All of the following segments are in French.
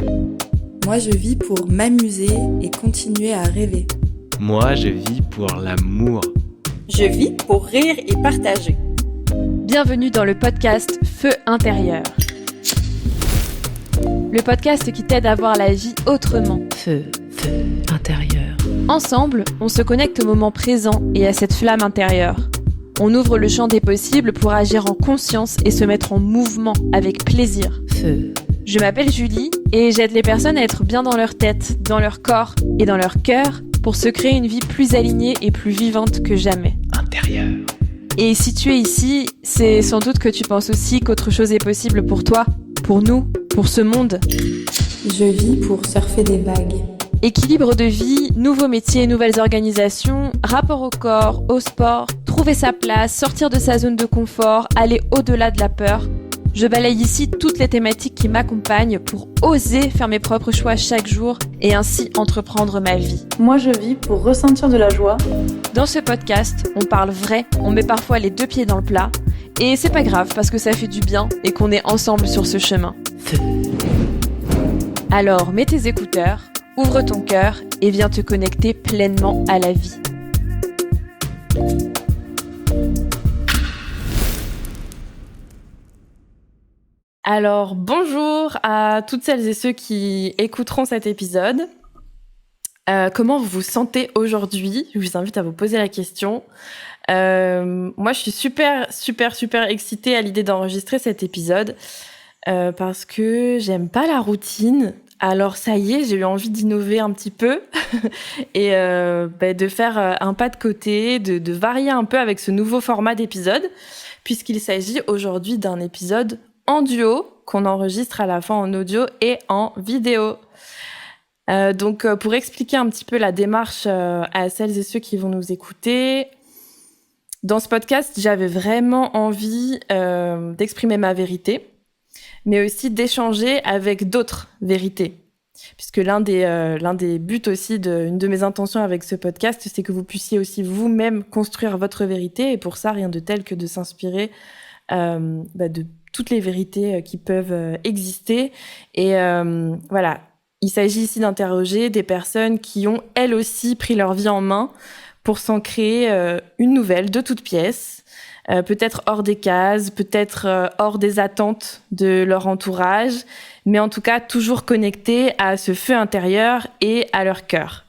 Moi, je vis pour m'amuser et continuer à rêver. Moi, je vis pour l'amour. Je vis pour rire et partager. Bienvenue dans le podcast Feu intérieur. Le podcast qui t'aide à voir la vie autrement. Feu intérieur. Ensemble, on se connecte au moment présent et à cette flamme intérieure. On ouvre le champ des possibles pour agir en conscience et se mettre en mouvement avec plaisir. Feu. Je m'appelle Julie et j'aide les personnes à être bien dans leur tête, dans leur corps et dans leur cœur pour se créer une vie plus alignée et plus vivante que jamais. Intérieur. Et si tu es ici, c'est sans doute que tu penses aussi qu'autre chose est possible pour toi, pour nous, pour ce monde. Je vis pour surfer des vagues. Équilibre de vie, nouveaux métiers, nouvelles organisations, rapport au corps, au sport, trouver sa place, sortir de sa zone de confort, aller au-delà de la peur. Je balaye ici toutes les thématiques qui m'accompagnent pour oser faire mes propres choix chaque jour et ainsi entreprendre ma vie. Moi, je vis pour ressentir de la joie. Dans ce podcast, on parle vrai, on met parfois les deux pieds dans le plat et c'est pas grave parce que ça fait du bien et qu'on est ensemble sur ce chemin. Feu. Alors mets tes écouteurs, ouvre ton cœur et viens te connecter pleinement à la vie. Alors bonjour à toutes celles et ceux qui écouteront cet épisode. Comment vous vous sentez aujourd'hui ? Je vous invite à vous poser la question. Moi je suis super excitée à l'idée d'enregistrer cet épisode parce que j'aime pas la routine. Alors ça y est, j'ai eu envie d'innover un petit peu et de faire un pas de côté, de varier un peu avec ce nouveau format d'épisode, puisqu'il s'agit aujourd'hui d'un épisode en duo qu'on enregistre à la fois en audio et en vidéo. Donc pour expliquer un petit peu la démarche à celles et ceux qui vont nous écouter, dans ce podcast, j'avais vraiment envie d'exprimer ma vérité, mais aussi d'échanger avec d'autres vérités. Puisque l'un des buts aussi une de mes intentions avec ce podcast, c'est que vous puissiez aussi vous-même construire votre vérité. Et pour ça, rien de tel que de s'inspirer de toutes les vérités qui peuvent exister. Et voilà, il s'agit ici d'interroger des personnes qui ont, elles aussi, pris leur vie en main pour s'en créer une nouvelle de toutes pièces. Peut-être hors des cases, peut-être hors des attentes de leur entourage, mais en tout cas toujours connectés à ce feu intérieur et à leur cœur.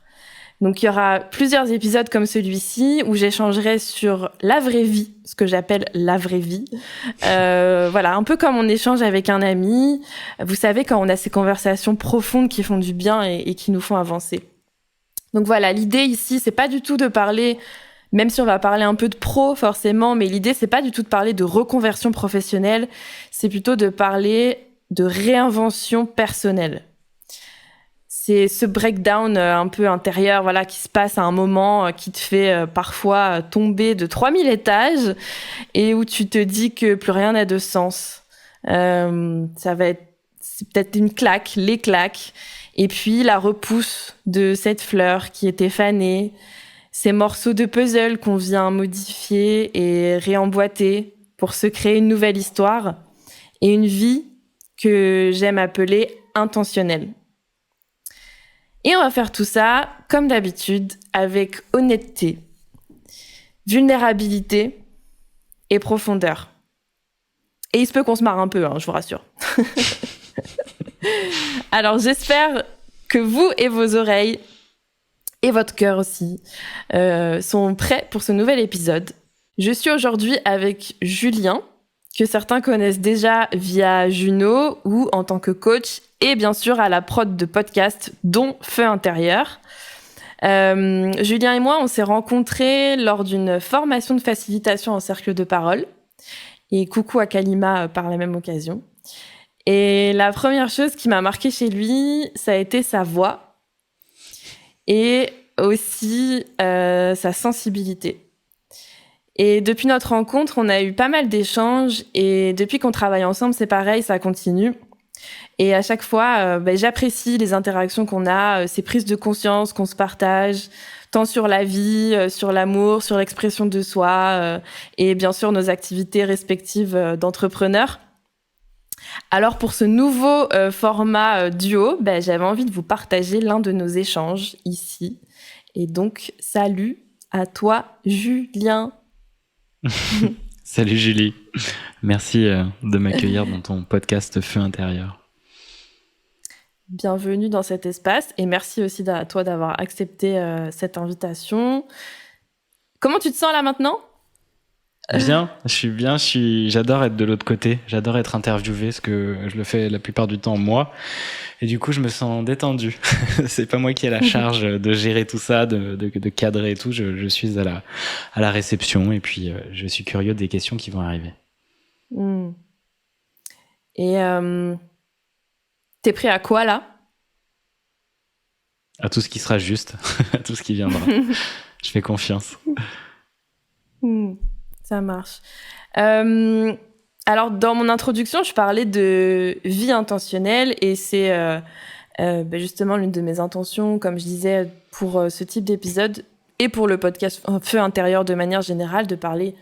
Donc il y aura plusieurs épisodes comme celui-ci où j'échangerai sur la vraie vie, ce que j'appelle la vraie vie. Voilà, un peu comme on échange avec un ami. Vous savez, quand on a ces conversations profondes qui font du bien et qui nous font avancer. Donc voilà, l'idée ici, c'est pas du tout de parler, même si on va parler un peu de pro forcément, mais l'idée, c'est pas du tout de parler de reconversion professionnelle, c'est plutôt de parler de réinvention personnelle. C'est ce breakdown un peu intérieur, voilà, qui se passe à un moment qui te fait parfois tomber de 3000 étages et où tu te dis que plus rien n'a de sens. C'est peut-être une claque, les claques, et puis la repousse de cette fleur qui était fanée, ces morceaux de puzzle qu'on vient modifier et réemboîter pour se créer une nouvelle histoire et une vie que j'aime appeler intentionnelle. Et on va faire tout ça, comme d'habitude, avec honnêteté, vulnérabilité et profondeur. Et il se peut qu'on se marre un peu, je vous rassure. Alors j'espère que vous et vos oreilles, et votre cœur aussi, sont prêts pour ce nouvel épisode. Je suis aujourd'hui avec Julien, que certains connaissent déjà via Juno ou en tant que coach, et bien sûr à la prod de podcasts, dont Feu intérieur. Julien et moi, on s'est rencontrés lors d'une formation de facilitation en cercle de parole. Et coucou à Kalima par la même occasion. Et la première chose qui m'a marquée chez lui, ça a été sa voix et aussi sa sensibilité. Et depuis notre rencontre, on a eu pas mal d'échanges et depuis qu'on travaille ensemble, c'est pareil, ça continue. Et à chaque fois, j'apprécie les interactions qu'on a, ces prises de conscience qu'on se partage, tant sur la vie, sur l'amour, sur l'expression de soi et bien sûr nos activités respectives d'entrepreneurs. Alors pour ce nouveau format duo, j'avais envie de vous partager l'un de nos échanges ici. Et donc, salut à toi, Julien. Salut Julie, merci de m'accueillir dans ton podcast Feu intérieur. Bienvenue dans cet espace et merci aussi à toi d'avoir accepté cette invitation. Comment tu te sens là maintenant ? Bien, je suis bien, j'adore être de l'autre côté, j'adore être interviewé, parce que je le fais la plupart du temps moi, et du coup je me sens détendu. C'est pas moi qui ai la charge de gérer tout ça, de cadrer et tout, je suis à la réception, et puis je suis curieux des questions qui vont arriver. Et t'es prêt à quoi là ? À tout ce qui sera juste, à tout ce qui viendra. Je fais confiance. Ça marche. Alors, dans mon introduction, je parlais de vie intentionnelle et c'est justement l'une de mes intentions, comme je disais, pour ce type d'épisode et pour le podcast Feu intérieur de manière générale, de parler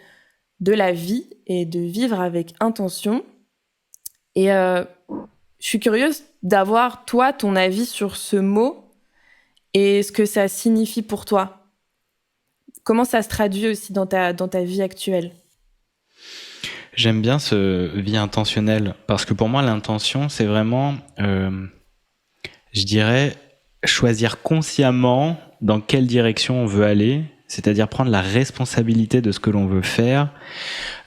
de la vie et de vivre avec intention. Et je suis curieuse d'avoir, toi, ton avis sur ce mot et ce que ça signifie pour toi. Comment ça se traduit aussi dans ta vie actuelle ? J'aime bien ce vie intentionnelle parce que pour moi, l'intention, c'est vraiment, je dirais, choisir consciemment dans quelle direction on veut aller, c'est-à-dire prendre la responsabilité de ce que l'on veut faire,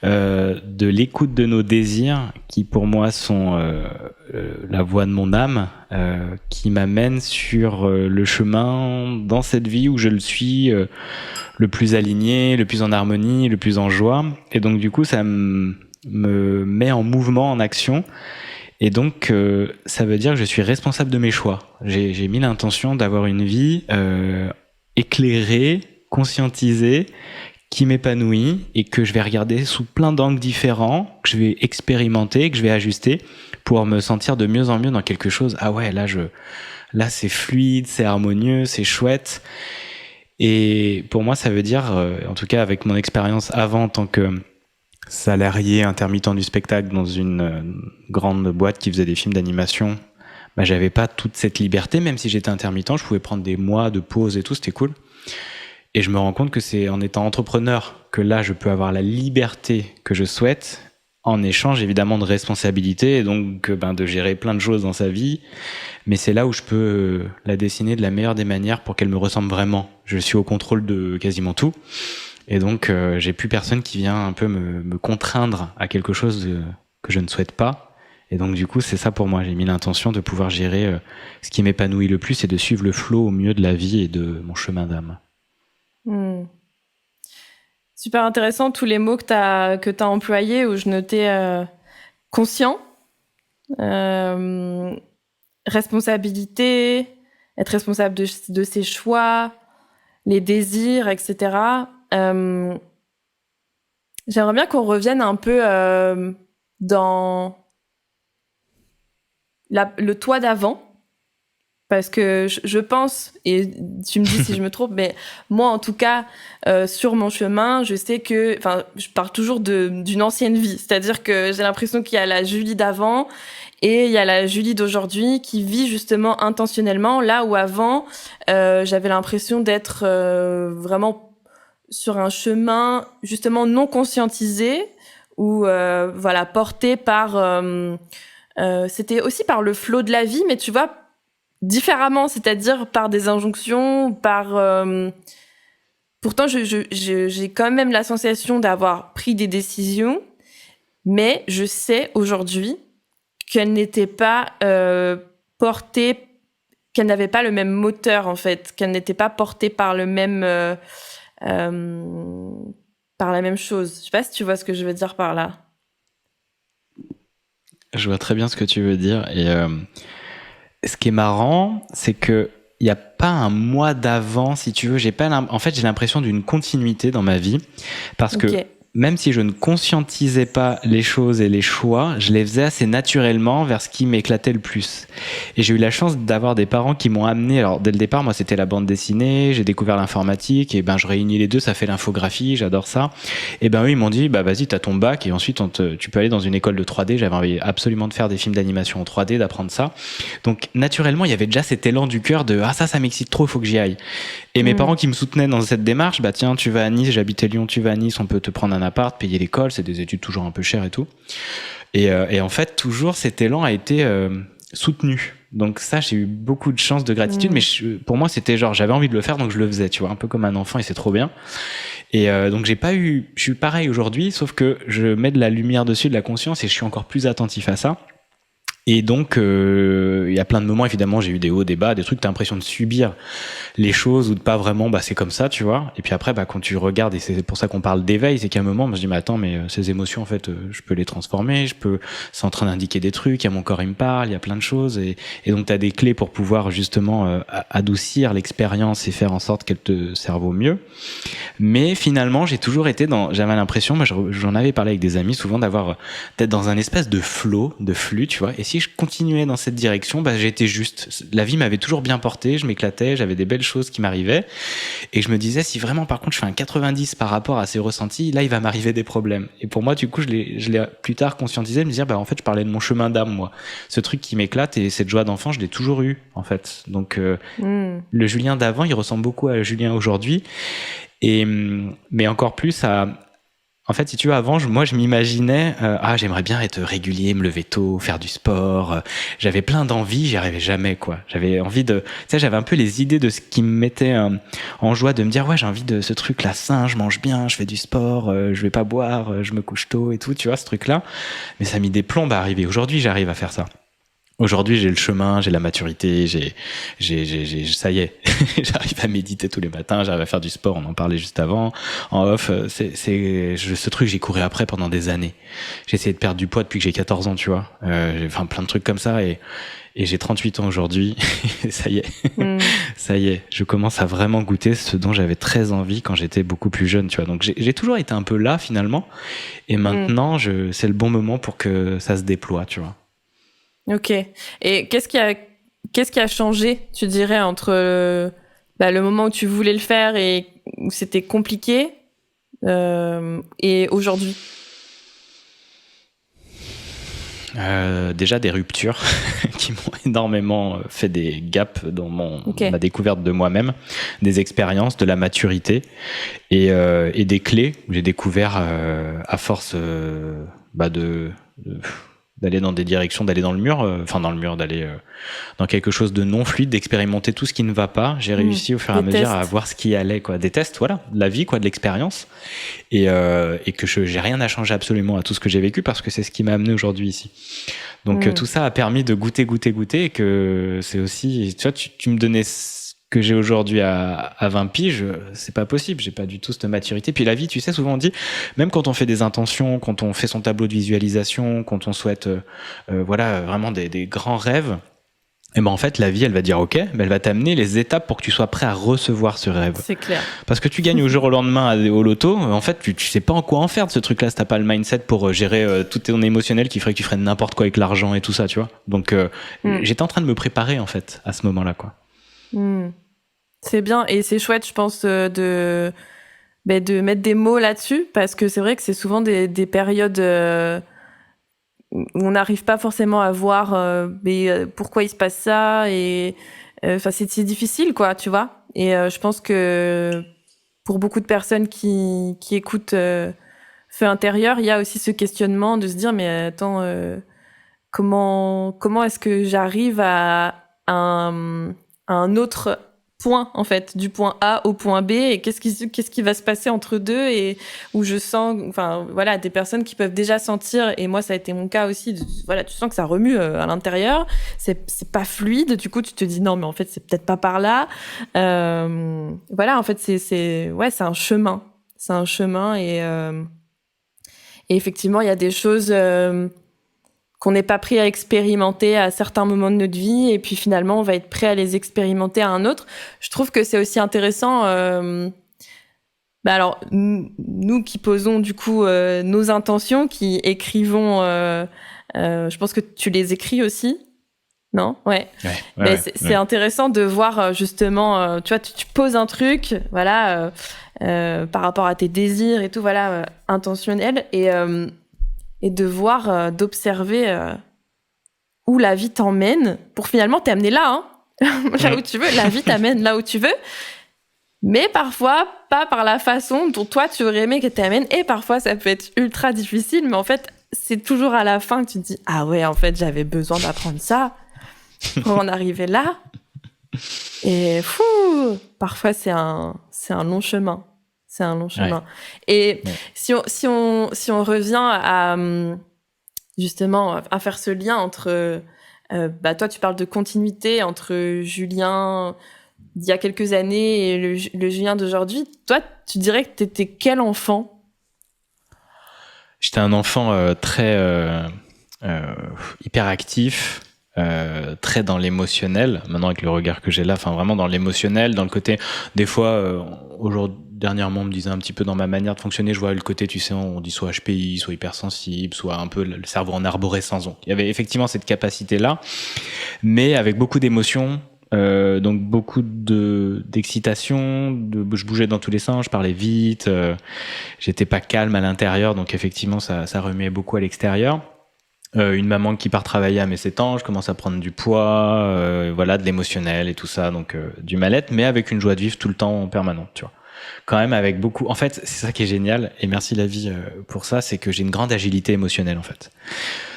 de l'écoute de nos désirs qui pour moi sont la voix de mon âme, qui m'amène sur le chemin dans cette vie où je le suis le plus aligné, le plus en harmonie, le plus en joie. Et donc du coup, ça me met en mouvement, en action. Et donc, ça veut dire que je suis responsable de mes choix. J'ai mis l'intention d'avoir une vie éclairée, conscientisée, qui m'épanouit et que je vais regarder sous plein d'angles différents, que je vais expérimenter, que je vais ajuster pour me sentir de mieux en mieux dans quelque chose. Ah ouais, là c'est fluide, c'est harmonieux, c'est chouette. Et pour moi, ça veut dire, en tout cas avec mon expérience avant en tant que salarié intermittent du spectacle dans une grande boîte qui faisait des films d'animation, j'avais pas toute cette liberté, même si j'étais intermittent, je pouvais prendre des mois de pause et tout, c'était cool. Et je me rends compte que c'est en étant entrepreneur que là, je peux avoir la liberté que je souhaite, en échange évidemment de responsabilité et donc de gérer plein de choses dans sa vie. Mais c'est là où je peux la dessiner de la meilleure des manières pour qu'elle me ressemble vraiment. Je suis au contrôle de quasiment tout. Et donc, j'ai plus personne qui vient un peu me contraindre à quelque chose que je ne souhaite pas. Et donc, du coup, c'est ça pour moi. J'ai mis l'intention de pouvoir gérer ce qui m'épanouit le plus et de suivre le flow au mieux de la vie et de mon chemin d'âme. Super intéressant, tous les mots que t'as employés, où je notais conscient, responsabilité, être responsable de ses choix, les désirs, etc. J'aimerais bien qu'on revienne un peu dans le toi d'avant. Parce que je pense, et tu me dis si je me trompe, mais moi en tout cas, sur mon chemin, je sais que, je parle toujours d'une ancienne vie. C'est-à-dire que j'ai l'impression qu'il y a la Julie d'avant et il y a la Julie d'aujourd'hui qui vit justement intentionnellement, là où avant, j'avais l'impression d'être vraiment sur un chemin justement non conscientisé, ou porté par... c'était aussi par le flot de la vie, mais tu vois, différemment, c'est-à-dire par des injonctions, pourtant j'ai quand même la sensation d'avoir pris des décisions, mais je sais aujourd'hui qu'elles n'étaient pas portées, qu'elles n'avaient pas le même moteur en fait, qu'elles n'étaient pas portées par le même par la même chose. Je sais pas si tu vois ce que je veux dire par là. Je vois très bien ce que tu veux dire et ce qui est marrant, c'est que il y a pas un mois d'avant, si tu veux. En fait, j'ai l'impression d'une continuité dans ma vie parce que même si je ne conscientisais pas les choses et les choix, je les faisais assez naturellement vers ce qui m'éclatait le plus. Et j'ai eu la chance d'avoir des parents qui m'ont amené, alors dès le départ, moi c'était la bande dessinée, j'ai découvert l'informatique, et ben je réunis les deux, ça fait l'infographie, j'adore ça. Et ben eux ils m'ont dit, bah vas-y t'as ton bac, et ensuite tu peux aller dans une école de 3D, j'avais envie absolument de faire des films d'animation en 3D, d'apprendre ça. Donc naturellement il y avait déjà cet élan du cœur de, ah ça m'excite trop, faut que j'y aille. Et mes parents qui me soutenaient dans cette démarche, bah tiens tu vas à Nice, j'habitais Lyon, tu vas à Nice, on peut te prendre un appart, payer l'école, c'est des études toujours un peu chères et tout. Et en fait, toujours cet élan a été soutenu. Donc ça, j'ai eu beaucoup de chance, de gratitude, mais pour moi, c'était genre, j'avais envie de le faire, donc je le faisais, tu vois, un peu comme un enfant, et c'est trop bien. Et donc je suis pareil aujourd'hui, sauf que je mets de la lumière dessus, de la conscience, et je suis encore plus attentif à ça. Et donc, il y a plein de moments, évidemment, j'ai eu des hauts, des bas, des trucs, t'as l'impression de subir les choses ou de pas vraiment, bah c'est comme ça, tu vois. Et puis après, bah quand tu regardes, et c'est pour ça qu'on parle d'éveil, c'est qu'à un moment, je me dis, mais attends, mais ces émotions, en fait, je peux les transformer, c'est en train d'indiquer des trucs, il y a mon corps, il me parle, il y a plein de choses. Et donc, t'as des clés pour pouvoir justement adoucir l'expérience et faire en sorte qu'elle te serve au mieux. Mais finalement, j'avais l'impression, moi j'en avais parlé avec des amis souvent, d'être dans un espèce de flow, de flux, tu vois. Et si je continuais dans cette direction, bah j'étais juste. La vie m'avait toujours bien porté, je m'éclatais, j'avais des belles choses qui m'arrivaient. Et je me disais, si vraiment par contre je fais un 90 par rapport à ces ressentis, là il va m'arriver des problèmes. Et pour moi, du coup, je l'ai plus tard conscientisé, me dire, bah en fait, je parlais de mon chemin d'âme, moi. Ce truc qui m'éclate et cette joie d'enfant, je l'ai toujours eu, en fait. Donc, le Julien d'avant, il ressemble beaucoup à Julien aujourd'hui. Mais encore plus en fait, si tu veux, avant, moi, je m'imaginais, j'aimerais bien être régulier, me lever tôt, faire du sport. J'avais plein d'envies, j'y arrivais jamais, quoi. J'avais envie tu sais, j'avais un peu les idées de ce qui me mettait en joie, de me dire, ouais, j'ai envie de ce truc-là sain, je mange bien, je fais du sport, je vais pas boire, je me couche tôt et tout, tu vois, ce truc-là. Mais ça a mis des plombes à arriver. Aujourd'hui, j'arrive à faire ça. Aujourd'hui, j'ai le chemin, j'ai la maturité, ça y est, j'arrive à méditer tous les matins, j'arrive à faire du sport, on en parlait juste avant, en off, ce truc, j'ai couru après pendant des années. J'ai essayé de perdre du poids depuis que j'ai 14 ans, tu vois. J'ai fait plein de trucs comme ça et j'ai 38 ans aujourd'hui, et ça y est, ça y est, je commence à vraiment goûter ce dont j'avais très envie quand j'étais beaucoup plus jeune, tu vois. Donc j'ai toujours été un peu là, finalement, et maintenant, c'est le bon moment pour que ça se déploie, tu vois. Ok. Et qu'est-ce qui a changé, tu dirais, entre le moment où tu voulais le faire et où c'était compliqué et aujourd'hui? Déjà des ruptures qui m'ont énormément fait des gaps dans ma découverte de moi-même, des expériences, de la maturité et des clés que j'ai découvert à force d'aller dans des directions, d'aller dans le mur, d'aller dans quelque chose de non fluide, d'expérimenter tout ce qui ne va pas. J'ai réussi au fur et à mesure à voir ce qui allait, quoi. Des tests, voilà, de la vie, quoi, de l'expérience. Et que j'ai rien à changer absolument à tout ce que j'ai vécu parce que c'est ce qui m'a amené aujourd'hui ici. Donc tout ça a permis de goûter, et que c'est aussi, tu vois, tu me donnais que j'ai aujourd'hui à 20 piges, c'est pas possible, j'ai pas du tout cette maturité. Puis la vie, tu sais, souvent on dit, même quand on fait des intentions, quand on fait son tableau de visualisation, quand on souhaite vraiment des grands rêves, et ben en fait la vie elle va dire ok, mais elle va t'amener les étapes pour que tu sois prêt à recevoir ce rêve. C'est clair. Parce que tu gagnes au jour au lendemain au loto, en fait tu sais pas en quoi en faire de ce truc là si t'as pas le mindset pour gérer tout ton émotionnel qui ferait que tu ferais n'importe quoi avec l'argent et tout ça, tu vois. Donc j'étais en train de me préparer en fait à ce moment là, quoi. C'est bien et c'est chouette, je pense, de mettre des mots là-dessus parce que c'est vrai que c'est souvent des périodes où on n'arrive pas forcément à voir pourquoi il se passe ça et c'est difficile, quoi, tu vois. Et je pense que pour beaucoup de personnes qui écoutent Feu intérieur, il y a aussi ce questionnement de se dire mais attends, comment est-ce que j'arrive à un autre point, en fait, du point A au point B, et qu'est-ce qui va se passer entre deux, et où je sens, enfin, voilà, des personnes qui peuvent déjà sentir, et moi, ça a été mon cas aussi, voilà, tu sens que ça remue à l'intérieur, c'est pas fluide, du coup, tu te dis, non, mais en fait, c'est peut-être pas par là, voilà, en fait, c'est un chemin, et effectivement, il y a des choses qu'on n'est pas prêt à expérimenter à certains moments de notre vie, et puis finalement on va être prêt à les expérimenter à un autre. Je trouve que c'est aussi intéressant Bah alors, nous qui posons du coup nos intentions, qui écrivons, je pense que tu les écris aussi, non ? Ouais. Mais c'est intéressant de voir justement, tu vois, tu poses un truc, voilà, par rapport à tes désirs et tout, voilà, intentionnel, et de voir, d'observer où la vie t'emmène pour finalement t'amener là, là où tu veux. La vie t'amène là où tu veux. Mais parfois, pas par la façon dont toi, tu aurais aimé qu'elle t'amène. Et parfois, ça peut être ultra difficile. Mais en fait, c'est toujours à la fin que tu te dis « Ah ouais, en fait, j'avais besoin d'apprendre ça pour en arriver là. » Et parfois, c'est un long chemin. C'est un long chemin. Ouais. Et si on revient à, justement, à faire ce lien entre... toi, tu parles de continuité entre Julien... d'il y a quelques années et le Julien d'aujourd'hui. Toi, tu dirais que t'étais quel enfant ? J'étais un enfant très hyperactif, très dans l'émotionnel. Maintenant, avec le regard que j'ai là, enfin vraiment dans l'émotionnel, dans le côté. Des fois, dernièrement, on me disait un petit peu dans ma manière de fonctionner, je vois le côté, tu sais, on dit soit HPI, soit hypersensible, soit un peu le cerveau en arborescence. Donc, il y avait effectivement cette capacité-là, mais avec beaucoup d'émotions. Donc beaucoup d'excitation, je bougeais dans tous les sens, je parlais vite, j'étais pas calme à l'intérieur, donc effectivement ça remuait beaucoup à l'extérieur. Une maman qui part travailler à mes 7 ans, je commence à prendre du poids, voilà, de l'émotionnel et tout ça, donc du mal-être, mais avec une joie de vivre tout le temps en permanente, tu vois. Quand même avec beaucoup. En fait, c'est ça qui est génial, et merci la vie pour ça, c'est que j'ai une grande agilité émotionnelle en fait.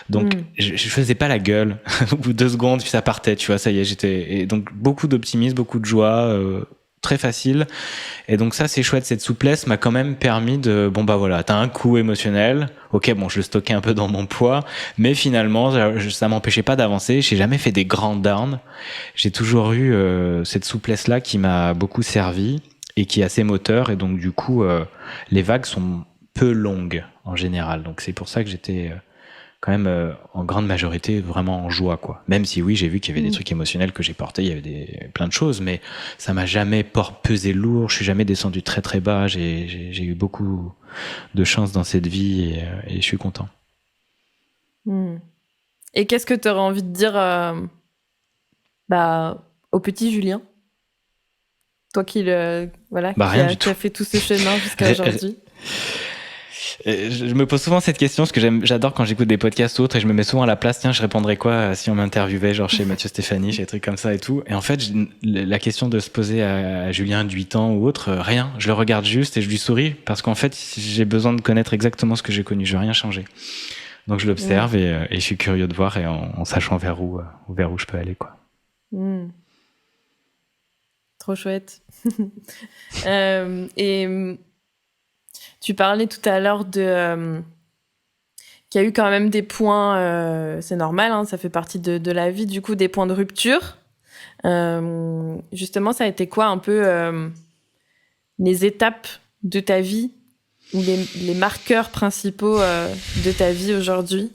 Donc je faisais pas la gueule au bout de 2 secondes, puis ça partait, tu vois, ça y est, et donc beaucoup d'optimisme, beaucoup de joie, très facile. Et donc ça, c'est chouette, cette souplesse m'a quand même permis de voilà, t'as un coup émotionnel, ok, bon, je le stockais un peu dans mon poids, mais finalement ça m'empêchait pas d'avancer. J'ai jamais fait des grands downs, j'ai toujours eu cette souplesse là qui m'a beaucoup servi et qui est assez moteur, et donc du coup les vagues sont peu longues en général, donc c'est pour ça que j'étais quand même en grande majorité vraiment en joie, quoi. Même si oui, j'ai vu qu'il y avait des trucs émotionnels que j'ai portés, il y avait plein de choses, mais ça m'a jamais pesé lourd, je suis jamais descendu très très bas, j'ai eu beaucoup de chance dans cette vie, et je suis content. Et qu'est-ce que tu aurais envie de dire au petit Julien, toi qui qui a fait tout ce chemin jusqu'à aujourd'hui? Je me pose souvent cette question parce que j'adore quand j'écoute des podcasts ou autres, et je me mets souvent à la place, tiens, je répondrais quoi si on m'interviewait, genre chez Mathieu Stéphanie, chez des trucs comme ça et tout. Et en fait, la question de se poser à Julien de 8 ans ou autre, rien. Je le regarde juste et je lui souris parce qu'en fait, j'ai besoin de connaître exactement ce que j'ai connu. Je veux rien changer. Donc je l'observe et je suis curieux de voir, et en sachant vers où je peux aller, quoi. Trop chouette. Et tu parlais tout à l'heure qu'il y a eu quand même des points, c'est normal, hein, ça fait partie de la vie, du coup, des points de rupture. Justement, ça a été quoi un peu les étapes de ta vie, ou les marqueurs principaux de ta vie aujourd'hui?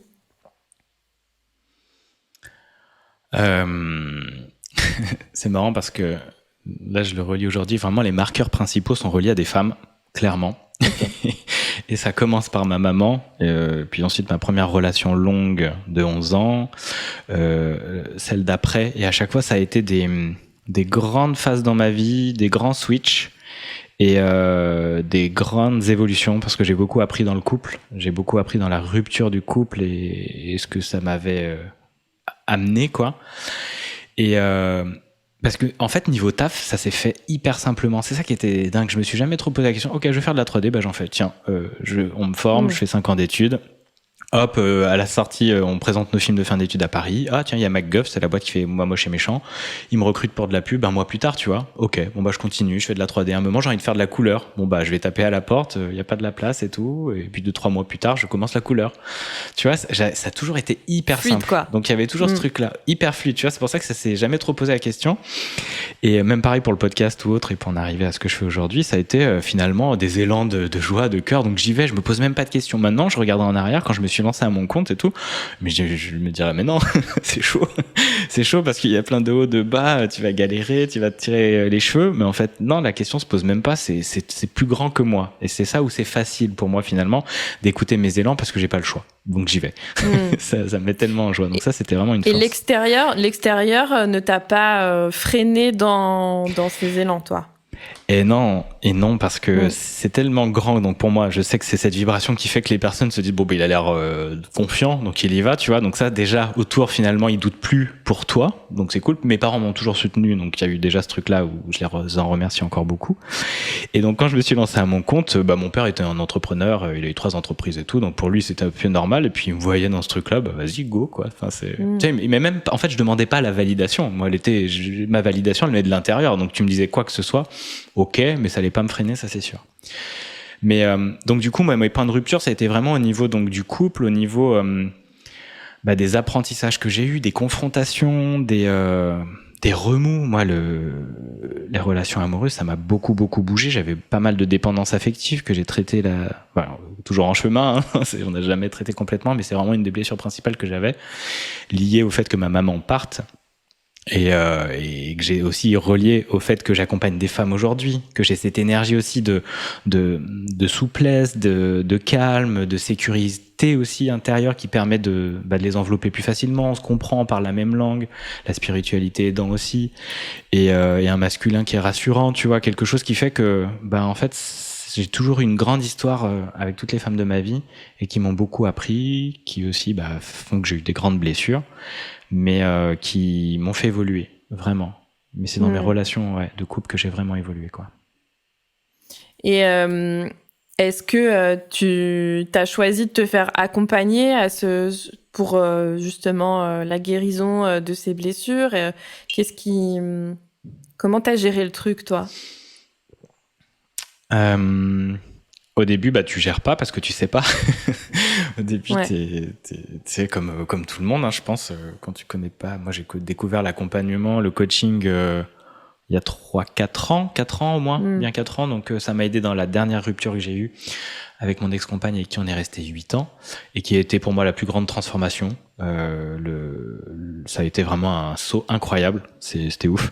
C'est marrant parce que là, je le relis aujourd'hui. Vraiment, les marqueurs principaux sont reliés à des femmes, clairement. Et ça commence par ma maman, puis ensuite ma première relation longue de 11 ans, celle d'après, et à chaque fois ça a été des grandes phases dans ma vie, des grands switches, et des grandes évolutions, parce que j'ai beaucoup appris dans le couple, j'ai beaucoup appris dans la rupture du couple et ce que ça m'avait amené, quoi. Et parce que, en fait, niveau taf, ça s'est fait hyper simplement. C'est ça qui était dingue. Je me suis jamais trop posé la question. Ok, je vais faire de la 3D. J'en fais. Tiens, on me forme, je fais 5 ans d'études. Hop, à la sortie, on présente nos films de fin d'études à Paris. Ah, tiens, il y a MacGuff, c'est la boîte qui fait Moi Moche et Méchant. Ils me recrutent pour de la pub un mois plus tard, tu vois. Ok, je continue, je fais de la 3D. À un moment, j'ai envie de faire de la couleur. Je vais taper à la porte, il y a pas de la place et tout. Et puis 2-3 mois plus tard, je commence la couleur. Tu vois, ça a toujours été hyper fluide, simple. Quoi. Donc il y avait toujours ce truc-là, hyper fluide. Tu vois, c'est pour ça que ça s'est jamais trop posé la question. Et même pareil pour le podcast ou autre, et pour en arriver à ce que je fais aujourd'hui, ça a été finalement des élans de joie, de cœur. Donc j'y vais, je me pose même pas de questions. Maintenant, je regarde en arrière quand je me suis suis lancé à mon compte et tout, mais je me dirais mais non, c'est chaud parce qu'il y a plein de hauts, de bas, tu vas galérer, tu vas te tirer les cheveux, mais en fait non, la question se pose même pas, c'est plus grand que moi, et c'est ça où c'est facile pour moi finalement d'écouter mes élans parce que j'ai pas le choix, donc j'y vais. Ça me met tellement en joie, donc ça c'était vraiment une force. Et l'extérieur ne t'a pas freiné dans ces élans, toi? Et non, parce que c'est tellement grand, donc pour moi, je sais que c'est cette vibration qui fait que les personnes se disent bon, il a l'air confiant, donc il y va, tu vois. Donc ça, déjà, autour, finalement, ils doutent plus pour toi, donc c'est cool. Mes parents m'ont toujours soutenu, donc il y a eu déjà ce truc-là où je les en remercie encore beaucoup. Et donc quand je me suis lancé à mon compte, mon père était un entrepreneur, il a eu 3 entreprises et tout, donc pour lui c'était un peu normal. Et puis il me voyait dans ce truc-là, vas-y go quoi. Enfin c'est, tu sais, mais même, en fait, je demandais pas la validation. Moi, ma validation, elle venait de l'intérieur. Donc tu me disais quoi que ce soit. Ok, mais ça allait pas me freiner, ça c'est sûr. Mais donc du coup, mes points de rupture, ça a été vraiment au niveau donc du couple, au niveau des apprentissages que j'ai eus, des confrontations, des remous. Moi, les relations amoureuses, ça m'a beaucoup bougé. J'avais pas mal de dépendances affectives que j'ai traitées toujours en chemin. On n'a jamais traité complètement, mais c'est vraiment une des blessures principales que j'avais, liées au fait que ma maman parte. Et que j'ai aussi relié au fait que j'accompagne des femmes aujourd'hui, que j'ai cette énergie aussi de souplesse, de calme, de sécurité aussi intérieure qui permet de les envelopper plus facilement. On se comprend, on parle la même langue, la spiritualité aidant aussi, et un masculin qui est rassurant, tu vois, quelque chose qui fait que en fait j'ai toujours eu une grande histoire avec toutes les femmes de ma vie et qui m'ont beaucoup appris, qui aussi font que j'ai eu des grandes blessures, mais qui m'ont fait évoluer, vraiment. Mais c'est dans mes relations de couple que j'ai vraiment évolué, quoi. Et est-ce que tu as choisi de te faire accompagner pour justement la guérison de ces blessures? Comment t'as géré le truc, toi? Au début, tu gères pas parce que tu sais pas. Au début, t'es comme tout le monde, hein, je pense, quand tu connais pas. Moi, j'ai découvert l'accompagnement, le coaching il y a 4 ans au moins, bien 4 ans. Donc, ça m'a aidé dans la dernière rupture que j'ai eue avec mon ex-compagne avec qui on est resté 8 ans et qui a été pour moi la plus grande transformation. Ça a été vraiment un saut incroyable. C'était ouf.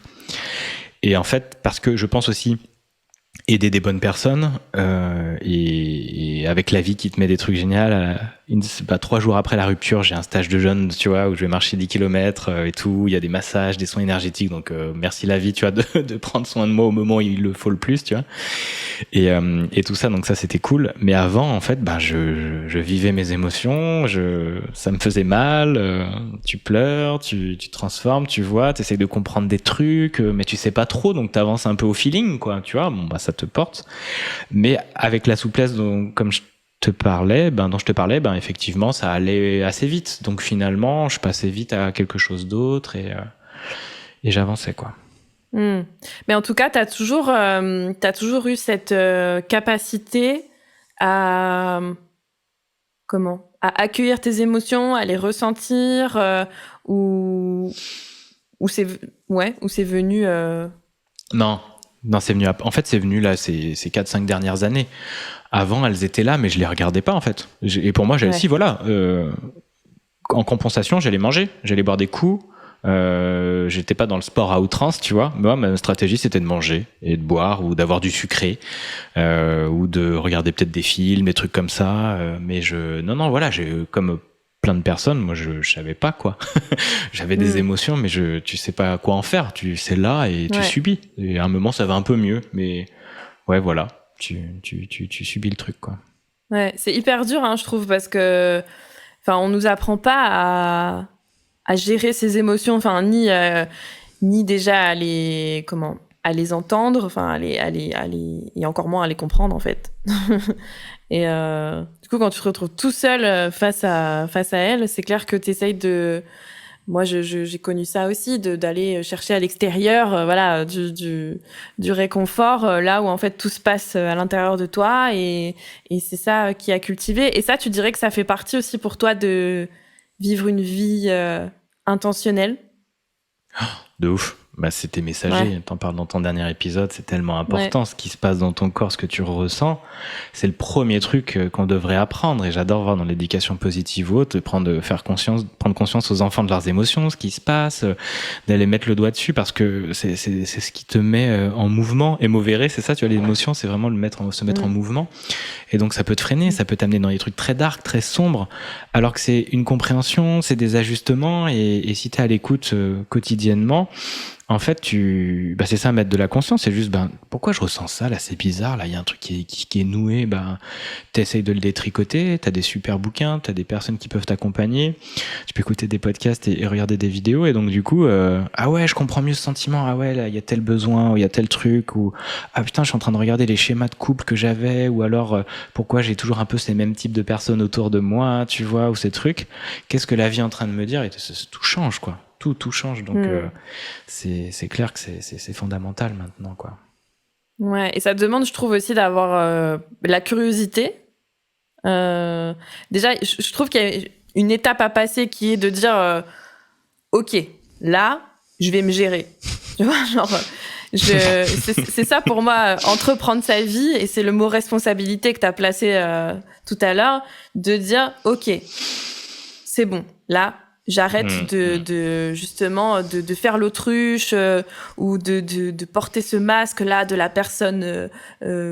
Et en fait, parce que je pense aussi aider des bonnes personnes et avec la vie qui te met des trucs géniaux. 3 jours après la rupture, j'ai un stage de jeûne, tu vois, où je vais marcher 10 km et tout. Il y a des massages, des soins énergétiques. Donc merci la vie, tu vois, de prendre soin de moi au moment où il le faut le plus, tu vois. Et tout ça, donc ça c'était cool. Mais avant, en fait, je vivais mes émotions. Ça me faisait mal. Tu pleures, tu transformes, tu vois, t'essayes de comprendre des trucs, mais tu sais pas trop, donc t'avances un peu au feeling, quoi. Tu vois, ça te porte. Mais avec la souplesse dont je te parlais, effectivement, ça allait assez vite. Donc finalement, je passais vite à quelque chose d'autre et j'avançais, quoi. Mais en tout cas, t'as toujours eu cette capacité à accueillir tes émotions, à les ressentir, ou c'est venu. Non, c'est venu. En fait, c'est venu là ces 4-5 dernières années. Avant, elles étaient là, mais je les regardais pas en fait. Et pour moi, j'allais en compensation, j'allais manger, j'allais boire des coups. J'étais pas dans le sport à outrance, tu vois. Moi, ma stratégie, c'était de manger et de boire ou d'avoir du sucré ou de regarder peut-être des films, des trucs comme ça. Mais comme plein de personnes, moi, je savais pas quoi. J'avais des émotions, mais tu sais pas quoi en faire. C'est là et tu subis. Et à un moment, ça va un peu mieux, mais voilà. Tu subis le truc, quoi. Ouais, c'est hyper dur, hein, je trouve, parce que, on nous apprend pas à gérer ses émotions, ni déjà à les entendre, et encore moins à les comprendre, en fait. Et du coup, quand tu te retrouves tout seul face à elle, c'est clair que t'essayes de... Moi, j'ai connu ça aussi, d'aller chercher à l'extérieur, du réconfort, là où en fait tout se passe à l'intérieur de toi, et c'est ça qui a cultivé. Et ça, tu dirais que ça fait partie aussi pour toi de vivre une vie intentionnelle? De ouf. Bah, c'était messager. T'en parles dans ton dernier épisode. C'est tellement important ce qui se passe dans ton corps, ce que tu ressens. C'est le premier truc qu'on devrait apprendre. Et j'adore voir dans l'éducation positive ou autre, prendre conscience aux enfants de leurs émotions, ce qui se passe, d'aller mettre le doigt dessus parce que c'est ce qui te met en mouvement. Et mauvais, c'est ça, tu vois, l'émotion, c'est vraiment se mettre en mouvement. Et donc, ça peut te freiner, ça peut t'amener dans des trucs très dark, très sombres, alors que c'est une compréhension, c'est des ajustements. Et si t'es à l'écoute quotidiennement, en fait, c'est ça, mettre de la conscience. C'est juste, pourquoi je ressens ça, là, c'est bizarre, là, il y a un truc qui est noué, t'essayes de le détricoter, t'as des super bouquins, t'as des personnes qui peuvent t'accompagner, tu peux écouter des podcasts et regarder des vidéos, et donc, du coup, ah ouais, je comprends mieux ce sentiment, ah ouais, là, il y a tel besoin, ou il y a tel truc, ou, ah putain, je suis en train de regarder les schémas de couple que j'avais, ou alors, pourquoi j'ai toujours un peu ces mêmes types de personnes autour de moi, tu vois, ou ces trucs, qu'est-ce que la vie est en train de me dire, et tout change, quoi. Tout change, donc c'est clair que c'est fondamental maintenant, quoi. Ouais, et ça demande, je trouve aussi, d'avoir la curiosité. Déjà, je trouve qu'il y a une étape à passer qui est de dire ok, là, je vais me gérer. Tu vois, genre, c'est ça pour moi, entreprendre sa vie, et c'est le mot responsabilité que tu as placé tout à l'heure, de dire ok, c'est bon, là, j'arrête justement de faire l'autruche ou de porter ce masque-là de la personne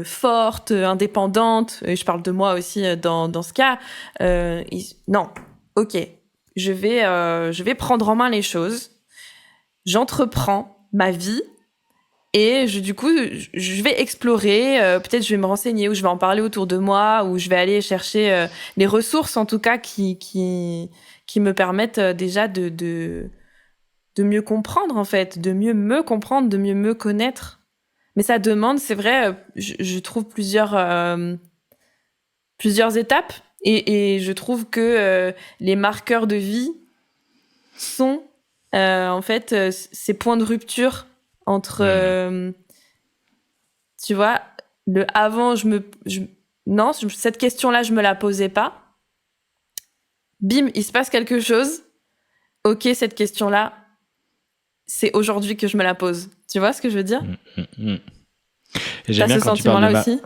forte, indépendante. Et je parle de moi aussi dans ce cas. Non, ok, je vais prendre en main les choses. J'entreprends ma vie et du coup, je vais explorer. Peut-être je vais me renseigner ou je vais en parler autour de moi ou je vais aller chercher les ressources, en tout cas, qui me permettent déjà de mieux comprendre, en fait, de mieux me comprendre, de mieux me connaître. Mais ça demande, c'est vrai, je trouve plusieurs étapes, et je trouve que les marqueurs de vie sont en fait ces points de rupture entre tu vois, le avant, non, cette question-là, je me la posais pas. Bim, il se passe quelque chose. Ok, cette question-là, c'est aujourd'hui que je me la pose. Tu vois ce que je veux dire ? Et j'aime bien ce sentiment-là aussi ?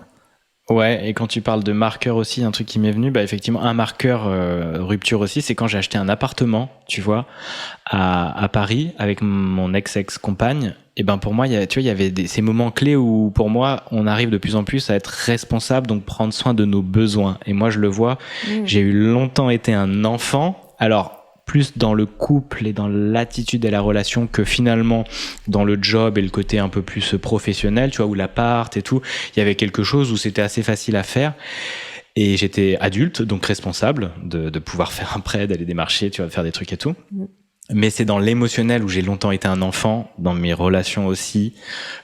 Ouais, et quand tu parles de marqueur aussi, un truc qui m'est venu, effectivement, un marqueur rupture aussi, c'est quand j'ai acheté un appartement, tu vois, à Paris avec mon ex-compagne. Et pour moi, il y avait ces moments clés où, pour moi, on arrive de plus en plus à être responsable, donc prendre soin de nos besoins. Et moi, je le vois, j'ai eu longtemps été un enfant. Alors, plus dans le couple et dans l'attitude et la relation que finalement dans le job et le côté un peu plus professionnel, tu vois, où l'appart et tout, il y avait quelque chose où c'était assez facile à faire. Et j'étais adulte, donc responsable de pouvoir faire un prêt, d'aller démarcher, tu vois, de faire des trucs et tout. Mais c'est dans l'émotionnel où j'ai longtemps été un enfant, dans mes relations aussi,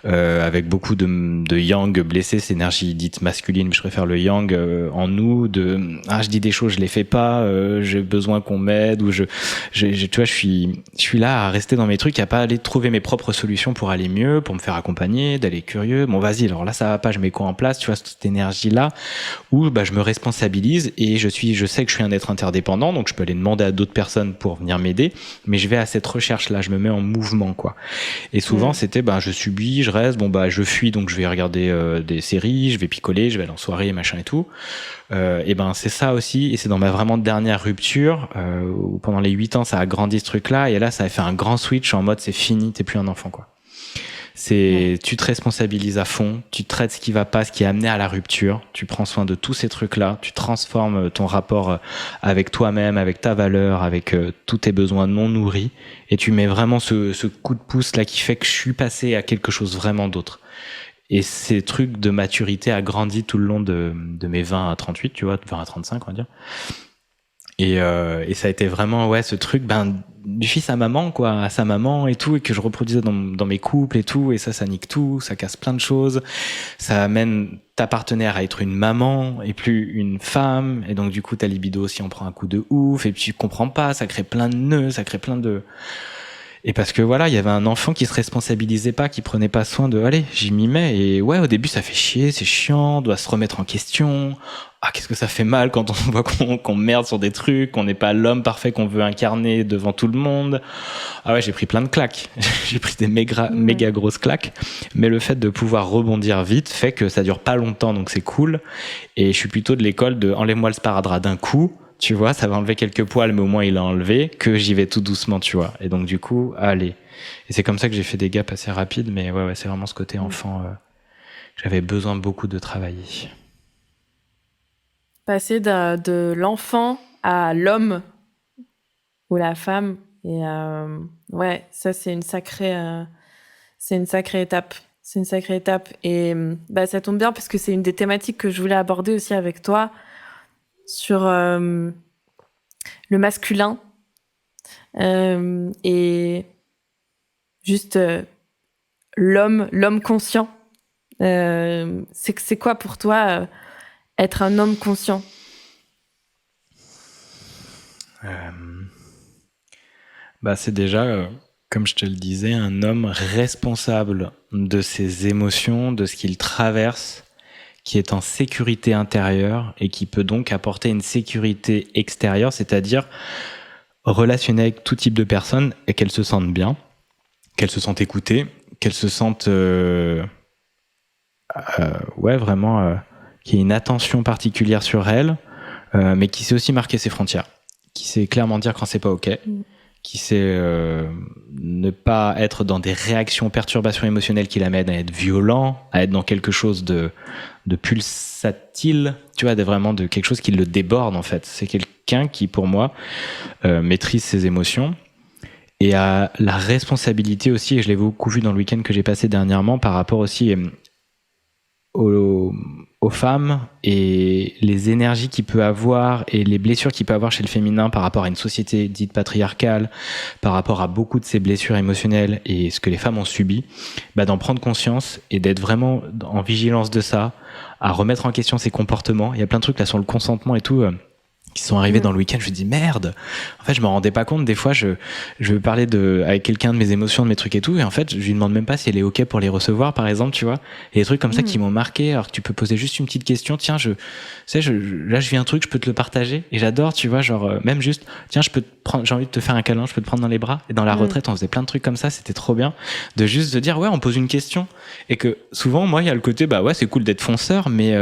avec beaucoup de yang blessés, c'est énergie dite masculine, mais je préfère le yang en nous, je dis des choses, je les fais pas, j'ai besoin qu'on m'aide, ou tu vois, je suis là à rester dans mes trucs, à pas aller trouver mes propres solutions pour aller mieux, pour me faire accompagner, d'aller curieux. Bon, vas-y, alors là, ça va pas, je mets quoi en place, tu vois, cette énergie-là, où je me responsabilise, et je sais que je suis un être interdépendant, donc je peux aller demander à d'autres personnes pour venir m'aider, mais je vais à cette recherche-là, je me mets en mouvement, quoi. Et souvent, c'était, je subis, je reste, je fuis, donc je vais regarder des séries, je vais picoler, je vais aller en soirée, machin et tout. C'est ça aussi, et c'est dans ma vraiment dernière rupture, où pendant les 8 ans, ça a grandi ce truc-là, et là, ça a fait un grand switch en mode, c'est fini, t'es plus un enfant, quoi. Tu te responsabilises à fond, tu traites ce qui va pas, ce qui est amené à la rupture, tu prends soin de tous ces trucs-là, tu transformes ton rapport avec toi-même, avec ta valeur, avec tous tes besoins non nourris, et tu mets vraiment ce coup de pouce là qui fait que je suis passé à quelque chose vraiment d'autre. Et ces trucs de maturité a grandi tout le long de mes 20 à 38, tu vois, 20 à 35, on va dire. Et ça a été vraiment, ce truc, du fils à maman, quoi, à sa maman et tout, et que je reproduisais dans mes couples et tout, et ça nique tout, ça casse plein de choses, ça amène ta partenaire à être une maman et plus une femme, et donc du coup ta libido aussi en prend un coup de ouf, et puis tu comprends pas, ça crée plein de nœuds, ça crée plein de... Et parce que voilà, il y avait un enfant qui se responsabilisait pas, qui prenait pas soin de, allez, j'y m'y mets. Et ouais, au début, ça fait chier, c'est chiant, on doit se remettre en question. Ah, qu'est-ce que ça fait mal quand on voit qu'on merde sur des trucs, qu'on n'est pas l'homme parfait qu'on veut incarner devant tout le monde. Ah ouais, j'ai pris plein de claques. J'ai pris des méga grosses claques. Mais le fait de pouvoir rebondir vite fait que ça dure pas longtemps, donc c'est cool. Et je suis plutôt de l'école de enlève-moi le sparadrap d'un coup. Tu vois, ça va enlever quelques poils, mais au moins il a enlevé, que j'y vais tout doucement, tu vois. Et donc du coup, allez. Et c'est comme ça que j'ai fait des gaps assez rapides, mais ouais, c'est vraiment ce côté enfant que j'avais besoin beaucoup de travailler. Passer de l'enfant à l'homme ou la femme. Et ouais, ça c'est une sacrée étape. C'est une sacrée étape. Et ça tombe bien parce que c'est une des thématiques que je voulais aborder aussi avec toi sur le masculin et juste l'homme conscient. C'est quoi pour toi être un homme conscient? C'est déjà, comme je te le disais, un homme responsable de ses émotions, de ce qu'il traverse, qui est en sécurité intérieure et qui peut donc apporter une sécurité extérieure, c'est-à-dire relationner avec tout type de personnes et qu'elles se sentent bien, qu'elles se sentent écoutées, qu'elles se sentent vraiment qu'il y ait une attention particulière sur elles, mais qui sait aussi marquer ses frontières, qui sait clairement dire quand c'est pas ok, qui sait ne pas être dans des réactions, perturbations émotionnelles qui l'amènent à être violent, à être dans quelque chose de pulsatile, tu vois, vraiment de quelque chose qui le déborde en fait. C'est quelqu'un qui, pour moi, maîtrise ses émotions et a la responsabilité aussi, et je l'ai beaucoup vu dans le week-end que j'ai passé dernièrement, par rapport aussi aux femmes et les énergies qu'il peut avoir et les blessures qu'il peut avoir chez le féminin par rapport à une société dite patriarcale, par rapport à beaucoup de ces blessures émotionnelles et ce que les femmes ont subi, d'en prendre conscience et d'être vraiment en vigilance de ça, à remettre en question ses comportements. Il y a plein de trucs là sur le consentement et tout qui sont arrivés dans le week-end. Je me dis merde, en fait je me rendais pas compte. Des fois je veux parler avec quelqu'un de mes émotions, de mes trucs et tout, et en fait je lui demande même pas si elle est ok pour les recevoir par exemple, tu vois. Et des trucs comme ça qui m'ont marqué, alors que tu peux poser juste une petite question, tiens là je vis un truc, je peux te le partager, et j'adore, tu vois, genre même juste tiens j'ai envie de te faire un câlin, je peux te prendre dans les bras. Et dans la retraite on faisait plein de trucs comme ça, c'était trop bien de juste de dire ouais on pose une question, et que souvent moi il y a le côté c'est cool d'être fonceur, mais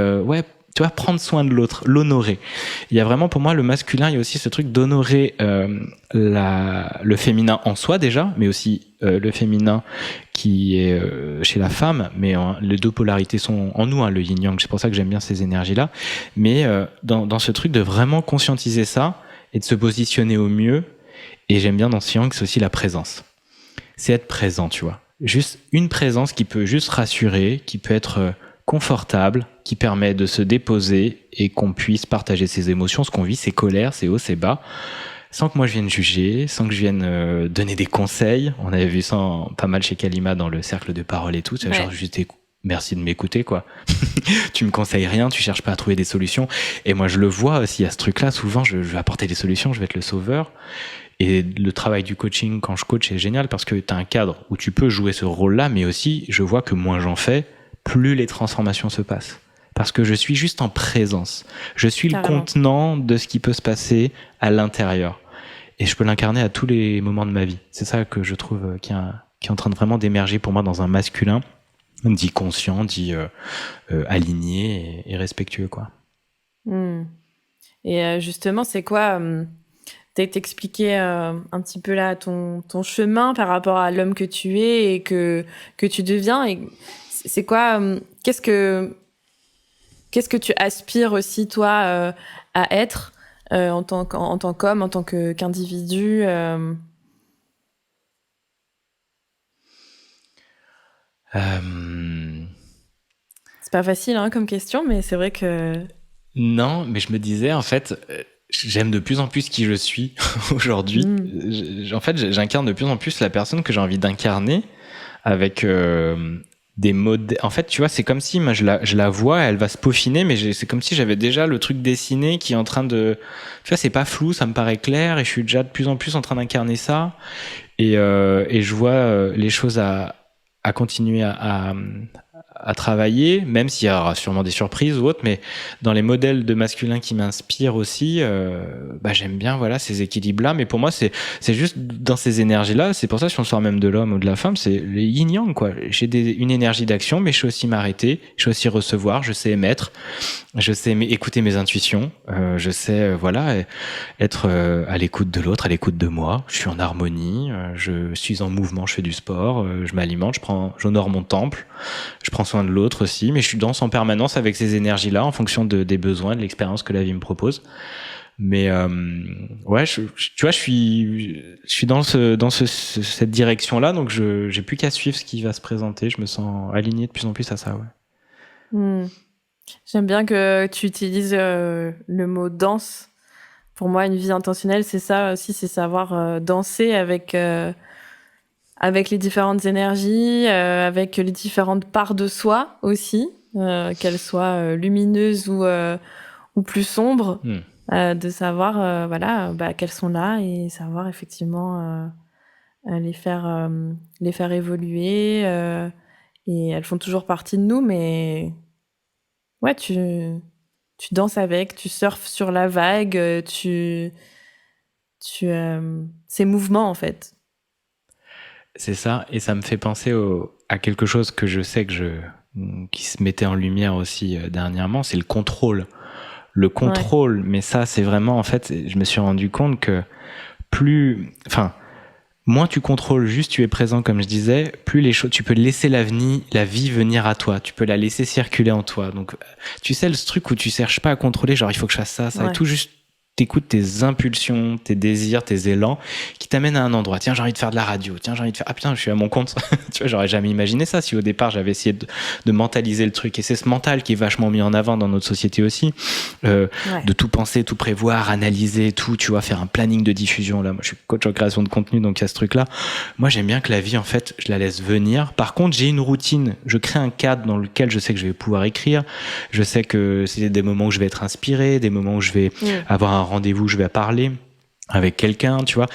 tu vois, prendre soin de l'autre, l'honorer. Il y a vraiment, pour moi, le masculin, il y a aussi ce truc d'honorer le féminin en soi déjà, mais aussi le féminin qui est chez la femme, mais les deux polarités sont en nous, le yin-yang, c'est pour ça que j'aime bien ces énergies-là. Mais dans ce truc de vraiment conscientiser ça et de se positionner au mieux, et j'aime bien dans ce yang, c'est aussi la présence. C'est être présent, tu vois. Juste une présence qui peut juste rassurer, qui peut être confortable, qui permet de se déposer et qu'on puisse partager ses émotions, ce qu'on vit, ses colères, ses hauts, ses bas, sans que moi je vienne juger, sans que je vienne donner des conseils. On avait vu ça pas mal chez Kalima dans le cercle de parole et tout, c'est genre juste merci de m'écouter quoi. Tu me conseilles rien, tu cherches pas à trouver des solutions. Et moi je le vois aussi à ce truc-là, souvent je vais apporter des solutions, je vais être le sauveur. Et le travail du coaching quand je coach est génial parce que tu as un cadre où tu peux jouer ce rôle-là, mais aussi je vois que moins j'en fais, plus les transformations se passent. Parce que je suis juste en présence. Je suis le contenant de ce qui peut se passer à l'intérieur. Et je peux l'incarner à tous les moments de ma vie. C'est ça que je trouve qui est en train de vraiment d'émerger pour moi dans un masculin, dit conscient, dit aligné et respectueux, quoi. Et justement, c'est quoi t'expliquer un petit peu là ton chemin par rapport à l'homme que tu es et que tu deviens, et c'est quoi qu'est-ce que tu aspires aussi toi à être en tant qu'homme, en tant qu'individu C'est pas facile comme question, mais c'est vrai que... Non, mais je me disais, en fait, j'aime de plus en plus qui je suis aujourd'hui. En fait, j'incarne de plus en plus la personne que j'ai envie d'incarner avec des modèles. En fait, tu vois, c'est comme si moi, je la vois, elle va se peaufiner, mais c'est comme si j'avais déjà le truc dessiné qui est en train de. Tu vois, c'est pas flou, ça me paraît clair, et je suis déjà de plus en plus en train d'incarner ça. Et je vois les choses à continuer à travailler, même s'il y aura sûrement des surprises ou autres, mais dans les modèles de masculin qui m'inspirent aussi, j'aime bien ces équilibres-là, mais pour moi c'est juste dans ces énergies-là, c'est pour ça que si on sort même de l'homme ou de la femme, c'est les yin-yang, quoi. J'ai une énergie d'action, mais je sais aussi m'arrêter, je sais aussi recevoir, je sais émettre, je sais écouter mes intuitions, je sais être à l'écoute de l'autre, à l'écoute de moi, je suis en harmonie, je suis en mouvement, je fais du sport, je m'alimente, j'honore mon temple, je prends soin de l'autre aussi, mais je danse en permanence avec ces énergies-là en fonction des besoins, de l'expérience que la vie me propose. Mais tu vois, je suis dans cette direction-là, donc j'ai plus qu'à suivre ce qui va se présenter. Je me sens aligné de plus en plus à ça. Ouais. J'aime bien que tu utilises le mot danse. Pour moi, une vie intentionnelle, c'est ça aussi, c'est savoir danser avec les différentes énergies, avec les différentes parts de soi aussi, qu'elles soient lumineuses ou plus sombres, de savoir qu'elles sont là et savoir effectivement les faire évoluer. Et elles font toujours partie de nous, mais ouais, tu danses avec, tu surfes sur la vague, c'est mouvement en fait. C'est ça, et ça me fait penser à quelque chose que je sais qui se mettait en lumière aussi dernièrement, c'est le contrôle. Le contrôle, mais ça, c'est vraiment, en fait, je me suis rendu compte que moins tu contrôles, juste tu es présent, comme je disais, plus les choses, tu peux laisser la vie venir à toi, tu peux la laisser circuler en toi. Donc, tu sais, ce truc où tu cherches pas à contrôler, genre il faut que je fasse ça, et tout, juste t'écoutes tes impulsions, tes désirs, tes élans qui t'amènent à un endroit. Tiens, j'ai envie de faire de la radio. Tiens, j'ai envie de faire... Ah putain, je suis à mon compte. Tu vois, j'aurais jamais imaginé ça si au départ j'avais essayé de mentaliser le truc. Et c'est ce mental qui est vachement mis en avant dans notre société aussi. De tout penser, tout prévoir, analyser, tout, tu vois, faire un planning de diffusion. Là, moi, je suis coach en création de contenu, donc il y a ce truc-là. Moi, j'aime bien que la vie, en fait, je la laisse venir. Par contre, j'ai une routine. Je crée un cadre dans lequel je sais que je vais pouvoir écrire. Je sais que c'est des moments où je vais être inspiré, des moments où je vais avoir un rendez-vous, je vais parler avec quelqu'un, tu vois.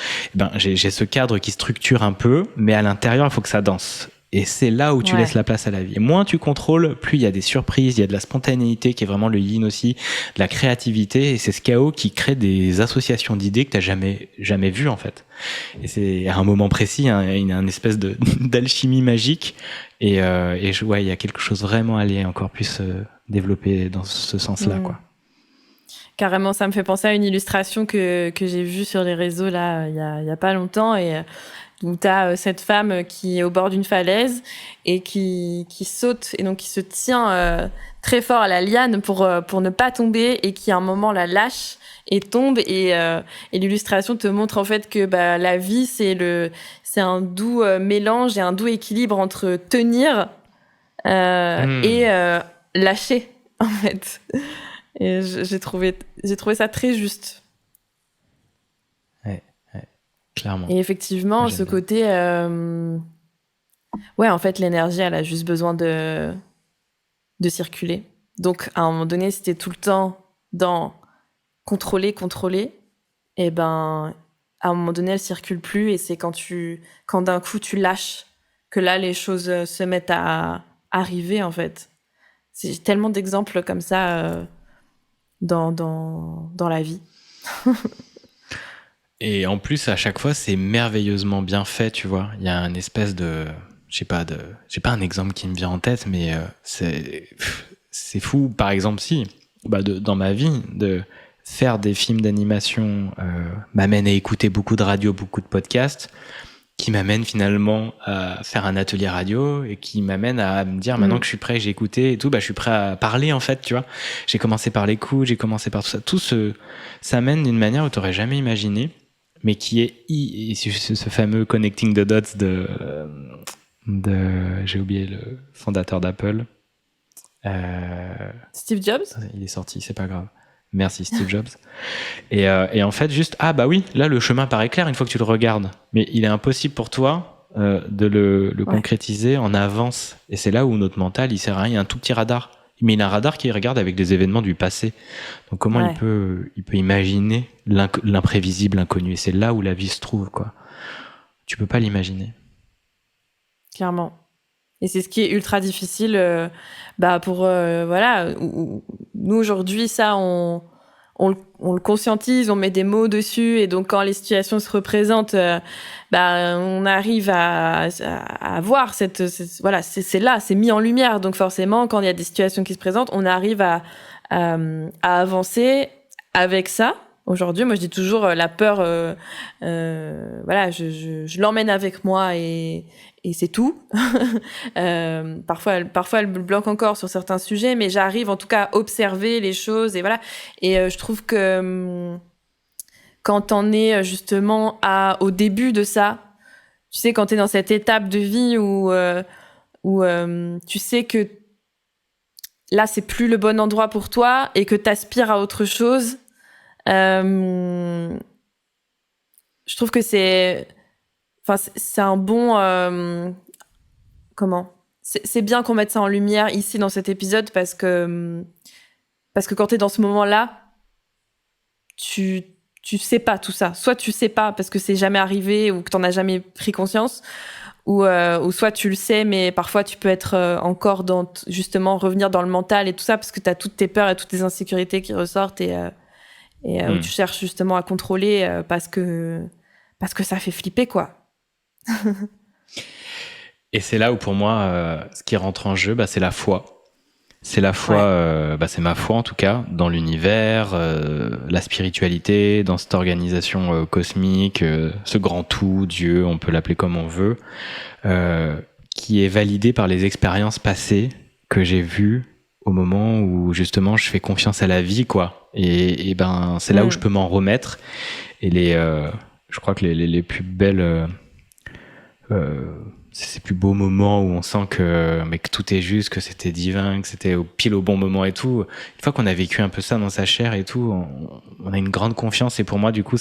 J'ai ce cadre qui structure un peu, mais à l'intérieur, il faut que ça danse. Et c'est là où tu laisses la place à la vie. Et moins tu contrôles, plus il y a des surprises, il y a de la spontanéité qui est vraiment le yin aussi, de la créativité. Et c'est ce chaos qui crée des associations d'idées que tu n'as jamais vues, en fait. Et c'est à un moment précis, il y a une espèce d'alchimie magique. Et il y a quelque chose vraiment à aller encore plus développer dans ce sens-là, quoi. Carrément, ça me fait penser à une illustration que j'ai vue sur les réseaux là il y a pas longtemps, et où t'as cette femme qui est au bord d'une falaise et qui saute, et donc qui se tient très fort à la liane pour ne pas tomber, et qui à un moment la lâche et tombe, et l'illustration te montre en fait que la vie c'est un doux mélange et un doux équilibre entre tenir et lâcher en fait. Et j'ai trouvé ça très juste. Ouais, clairement. Et effectivement, ce côté... en fait, l'énergie, elle a juste besoin de circuler. Donc, à un moment donné, si t'es tout le temps dans contrôler, et à un moment donné, elle circule plus, et c'est quand d'un coup, tu lâches, que là, les choses se mettent à arriver, en fait. J'ai tellement d'exemples comme ça... dans la vie. Et en plus, à chaque fois, c'est merveilleusement bien fait, tu vois. Il y a une espèce de... j'ai pas un exemple qui me vient en tête, mais c'est fou. Par exemple, dans ma vie, de faire des films d'animation m'amène à écouter beaucoup de radio, beaucoup de podcasts, qui m'amène finalement à faire un atelier radio, et qui m'amène à me dire maintenant que je suis prêt, que j'ai écouté et tout, je suis prêt à parler, en fait, tu vois. J'ai commencé par l'écoute, j'ai commencé par tout ça. Tout ça mène d'une manière où tu n'aurais jamais imaginé, mais qui est ce fameux connecting the dots de j'ai oublié le fondateur d'Apple. Steve Jobs. Il est sorti, c'est pas grave. Merci Steve Jobs. Et en fait, juste, là le chemin paraît clair une fois que tu le regardes, mais il est impossible pour toi de le concrétiser en avance. Et c'est là où notre mental, il sert à rien. Il y a un tout petit radar. Mais il a un radar qui regarde avec des événements du passé. Donc comment il peut imaginer l'imprévisible, l'inconnu. Et c'est là où la vie se trouve, quoi. Tu peux pas l'imaginer. Clairement. Et c'est ce qui est ultra difficile pour... voilà, nous, aujourd'hui, ça, on le conscientise, on met des mots dessus. Et donc, quand les situations se représentent, on arrive à voir voilà, c'est là, c'est mis en lumière. Donc, forcément, quand il y a des situations qui se présentent, on arrive à avancer avec ça. Aujourd'hui, moi, je dis toujours la peur, voilà, je l'emmène avec moi et c'est tout. Parfois, elle me bloque encore sur certains sujets, mais j'arrive en tout cas à observer les choses et voilà. Et je trouve que quand on est justement au début de ça, tu sais, quand tu es dans cette étape de vie où tu sais que là, c'est plus le bon endroit pour toi et que tu aspires à autre chose, je trouve que c'est un bon c'est bien qu'on mette ça en lumière ici dans cet épisode parce que quand t'es dans ce moment-là, tu sais pas tout ça. Soit tu sais pas parce que c'est jamais arrivé ou que t'en as jamais pris conscience, ou soit tu le sais mais parfois tu peux être encore dans justement revenir dans le mental et tout ça parce que t'as toutes tes peurs et toutes tes insécurités qui ressortent et où tu cherches justement à contrôler parce que ça fait flipper, quoi. Et c'est là où pour moi ce qui rentre en jeu, c'est la foi. C'est la foi, c'est ma foi en tout cas, dans l'univers, la spiritualité, dans cette organisation cosmique, ce grand tout, Dieu, on peut l'appeler comme on veut, qui est validé par les expériences passées que j'ai vues au moment où justement je fais confiance à la vie, quoi. Et c'est là où je peux m'en remettre. Et je crois que les plus belles, ces plus beaux moments où on sent que tout est juste, que c'était divin, que c'était pile au bon moment et tout. Une fois qu'on a vécu un peu ça dans sa chair et tout, on a une grande confiance. Et pour moi, du coup,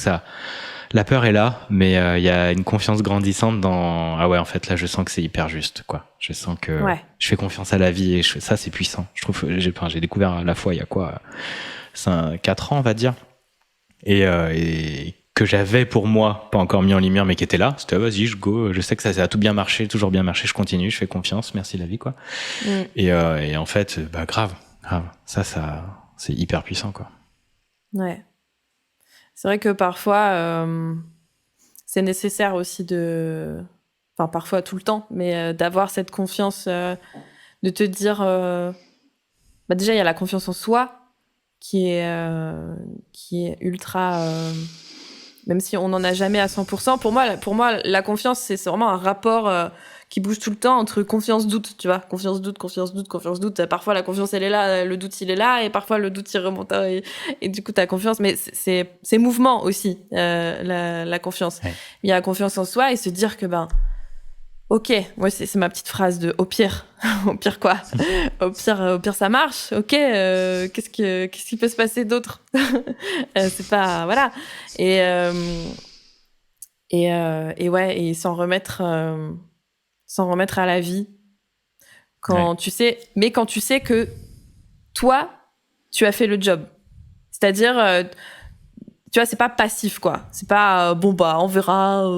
la peur est là, mais il y a une confiance grandissante dans en fait là, je sens que c'est hyper juste, quoi. Je sens que je fais confiance à la vie et ça, c'est puissant. Je trouve, j'ai découvert la foi il y a 4 ans, on va dire, et que j'avais pour moi pas encore mis en lumière mais qui était là, c'était vas-y, je sais que ça a tout bien marché, toujours bien marché, je continue, je fais confiance, merci la vie, quoi. Et en fait grave, ça c'est hyper puissant, quoi. Ouais, c'est vrai que parfois c'est nécessaire aussi parfois tout le temps, mais d'avoir cette confiance, de te dire déjà il y a la confiance en soi qui est ultra même si on n'en a jamais à 100%. Pour moi, la confiance, c'est vraiment un rapport qui bouge tout le temps entre confiance-doute, tu vois. Confiance-doute, confiance-doute, confiance-doute. Parfois, la confiance, elle est là, le doute, il est là, et parfois, le doute, il remonte, et du coup, t'as confiance. Mais c'est mouvement aussi, la confiance. Ouais. Il y a la confiance en soi et se dire que, ok, moi, c'est ma petite phrase de au pire. Au pire quoi? Au pire, ça marche. Ok, qu'est-ce qui peut se passer d'autre? C'est pas, voilà. Et s'en remettre à la vie. Quand tu sais que toi, tu as fait le job. C'est-à-dire, tu vois, c'est pas passif, quoi. C'est pas, on verra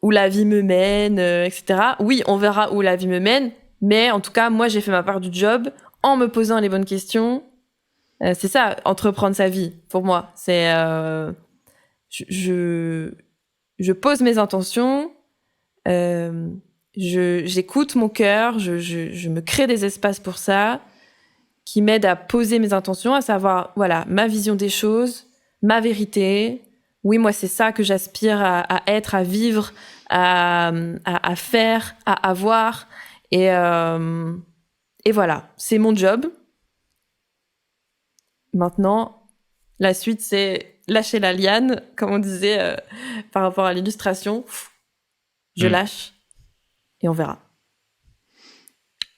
où la vie me mène, etc. Oui, on verra où la vie me mène, mais en tout cas, moi, j'ai fait ma part du job en me posant les bonnes questions. C'est ça, entreprendre sa vie, pour moi. C'est... je pose mes intentions, j'écoute mon cœur, je me crée des espaces pour ça, qui m'aident à poser mes intentions, à savoir, voilà, ma vision des choses, ma vérité. Oui, moi, c'est ça que j'aspire à être, à vivre, à faire, à avoir. Et voilà, c'est mon job. Maintenant, la suite, c'est lâcher la liane, comme on disait par rapport à l'illustration. Je lâche et on verra.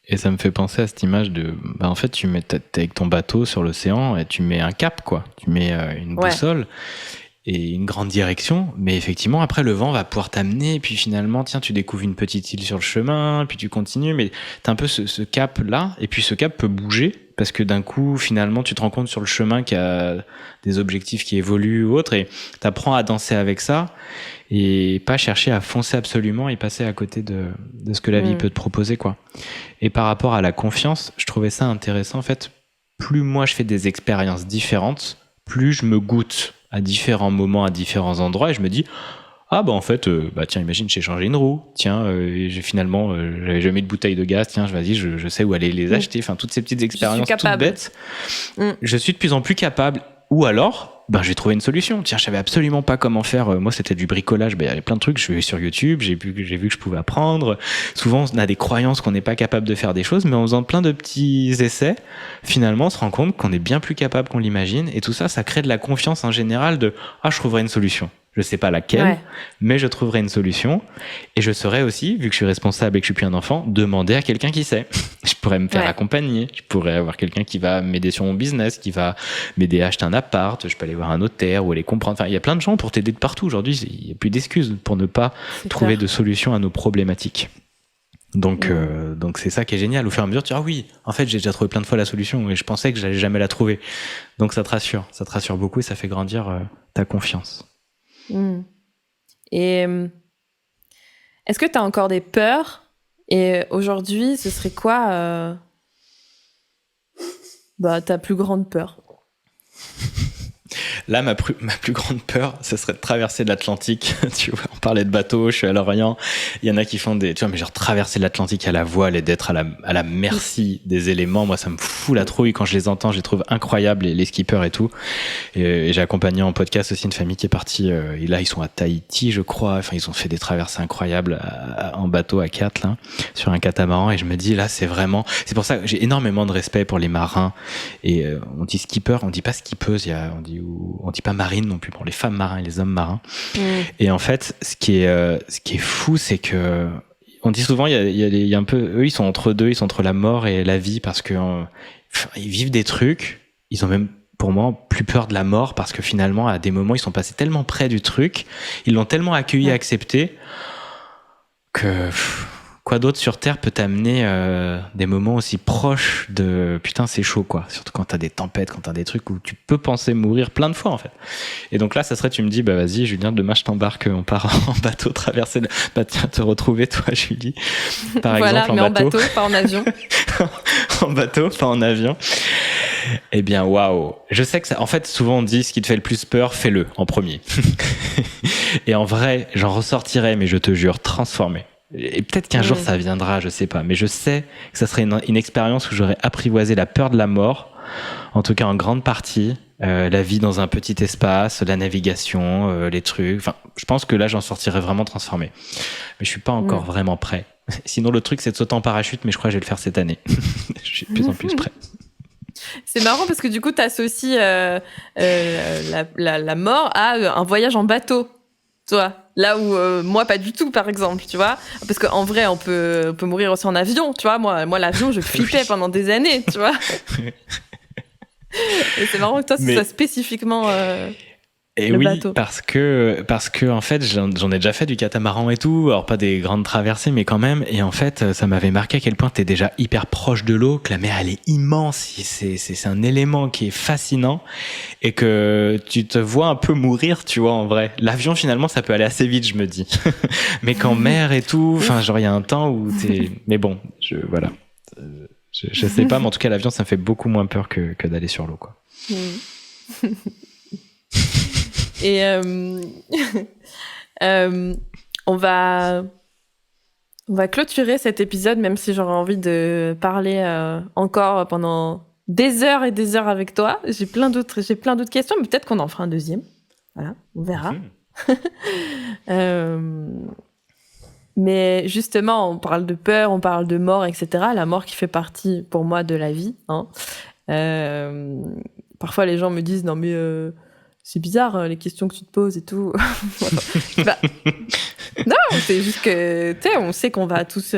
Et ça me fait penser à cette image de... en fait, t'es avec ton bateau sur l'océan et tu mets un cap, quoi. Tu mets une boussole. et une grande direction, mais effectivement après le vent va pouvoir t'amener, et puis finalement tiens tu découvres une petite île sur le chemin, puis tu continues, mais t'as un peu ce cap là, et puis ce cap peut bouger parce que d'un coup finalement tu te rends compte sur le chemin qu'il y a des objectifs qui évoluent ou autre, et t'apprends à danser avec ça et pas chercher à foncer absolument et passer à côté de ce que la vie peut te proposer, quoi. Et par rapport à la confiance, je trouvais ça intéressant en fait. Plus moi je fais des expériences différentes, plus je me goûte à différents moments, à différents endroits, et je me dis ah bah en fait tiens, imagine j'ai changé une roue, tiens j'ai finalement j'avais jamais de bouteille de gaz, tiens vas-y je sais où aller les acheter, enfin toutes ces petites expériences toutes bêtes, je suis de plus en plus capable. Ou alors j'ai trouvé une solution, tiens je savais absolument pas comment faire, moi c'était du bricolage, il y avait plein de trucs, je vais sur YouTube, j'ai vu que je pouvais apprendre. Souvent on a des croyances qu'on n'est pas capable de faire des choses, mais en faisant plein de petits essais, finalement on se rend compte qu'on est bien plus capable qu'on l'imagine, et tout ça crée de la confiance en général de je trouverai une solution. Je sais pas laquelle, mais je trouverai une solution. Et je saurais aussi, vu que je suis responsable et que je suis plus un enfant, demander à quelqu'un qui sait. Je pourrais me faire accompagner. Je pourrais avoir quelqu'un qui va m'aider sur mon business, qui va m'aider à acheter un appart. Je peux aller voir un notaire ou aller comprendre. Enfin, il y a plein de gens pour t'aider de partout. Aujourd'hui, il n'y a plus d'excuses pour ne pas trouver de solution à nos problématiques. Donc c'est ça qui est génial. Au fur et à mesure, tu dis, ah oui, en fait, j'ai déjà trouvé plein de fois la solution et je pensais que j'allais jamais la trouver. Donc ça te rassure beaucoup et ça fait grandir ta confiance. Et est-ce que tu as encore des peurs? Et aujourd'hui, ce serait quoi ta plus grande peur? Là, ma plus grande peur, ce serait de traverser l'Atlantique. Tu vois, on parlait de bateau, je suis à Lorient. Il y en a qui font traverser l'Atlantique à la voile et d'être à la merci des éléments. Moi, ça me fout la trouille quand je les entends. Je les trouve incroyables, les skippers et tout. Et j'ai accompagné en podcast aussi une famille qui est partie. Et là, ils sont à Tahiti, je crois. Enfin, ils ont fait des traversées incroyables en bateau à 4, là, sur un catamaran. Et je me dis, là, c'est pour ça que j'ai énormément de respect pour les marins. Et on dit skipper, on dit pas skippeuse. On dit pas marine non plus, pour les femmes marins et les hommes marins. Et en fait, ce qui est fou, c'est que on dit souvent, il y a un peu, eux, ils sont entre deux, ils sont entre la mort et la vie, parce que ils vivent des trucs. Ils ont même, pour moi, plus peur de la mort, parce que finalement, à des moments, ils sont passés tellement près du truc, ils l'ont tellement accueilli, accepté, que quoi d'autre sur Terre peut t'amener des moments aussi proches de putain c'est chaud, quoi, surtout quand t'as des tempêtes, quand t'as des trucs où tu peux penser mourir plein de fois en fait. Et donc là ça serait, tu me dis vas-y Julien, demain je t'embarque, on part en bateau traverser tiens te retrouver toi Julie par exemple en bateau pas en avion. En bateau pas en avion. Eh bien waouh, je sais que ça, en fait souvent on dit ce qui te fait le plus peur, fais-le en premier. Et en vrai j'en ressortirais, mais je te jure, transformé. Et peut-être qu'un jour ça viendra, je sais pas, mais je sais que ça serait une expérience où j'aurais apprivoisé la peur de la mort, en tout cas en grande partie, la vie dans un petit espace, la navigation, les trucs, enfin je pense que là j'en sortirais vraiment transformé, mais je suis pas encore vraiment prêt. Sinon le truc c'est de sauter en parachute, mais je crois que je vais le faire cette année. Je suis de plus en plus prêt. C'est marrant parce que du coup t'associes la mort à un voyage en bateau. Toi, là où moi pas du tout, par exemple, tu vois, parce qu'en vrai on peut mourir aussi en avion, tu vois. Moi l'avion je flippais pendant des années, tu vois. Et c'est marrant que toi ce soit spécifiquement et le oui, bateau. parce que en fait j'en ai déjà fait du catamaran et tout, alors pas des grandes traversées mais quand même, et en fait ça m'avait marqué à quel point t'es déjà hyper proche de l'eau, que la mer elle est immense, c'est un élément qui est fascinant, et que tu te vois un peu mourir, tu vois, en vrai. L'avion finalement ça peut aller assez vite, je me dis. Mais qu'en mer et tout, enfin genre il y a un temps où t'es, mais bon, voilà. Je sais pas, mais en tout cas l'avion ça me fait beaucoup moins peur que d'aller sur l'eau, quoi. Et on va clôturer cet épisode, même si j'aurais envie de parler encore pendant des heures et des heures avec toi. J'ai plein d'autres questions, mais peut-être qu'on en fera un deuxième. Voilà, on verra. Mais justement, on parle de peur, on parle de mort, etc. La mort qui fait partie, pour moi, de la vie. Hein. Parfois, les gens me disent « Non, mais c'est bizarre, les questions que tu te poses et tout. » Non, c'est juste que, tu sais, on sait qu'on va tous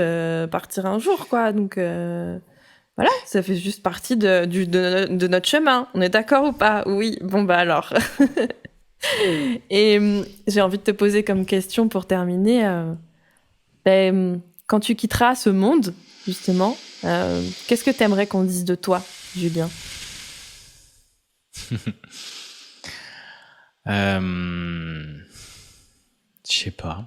partir un jour, quoi. Donc, voilà, ça fait juste partie de notre chemin. On est d'accord ou pas? Oui, bon, bah alors. Et j'ai envie de te poser comme question pour terminer, quand tu quitteras ce monde, justement, qu'est-ce que tu aimerais qu'on dise de toi, Julien ? Je sais pas.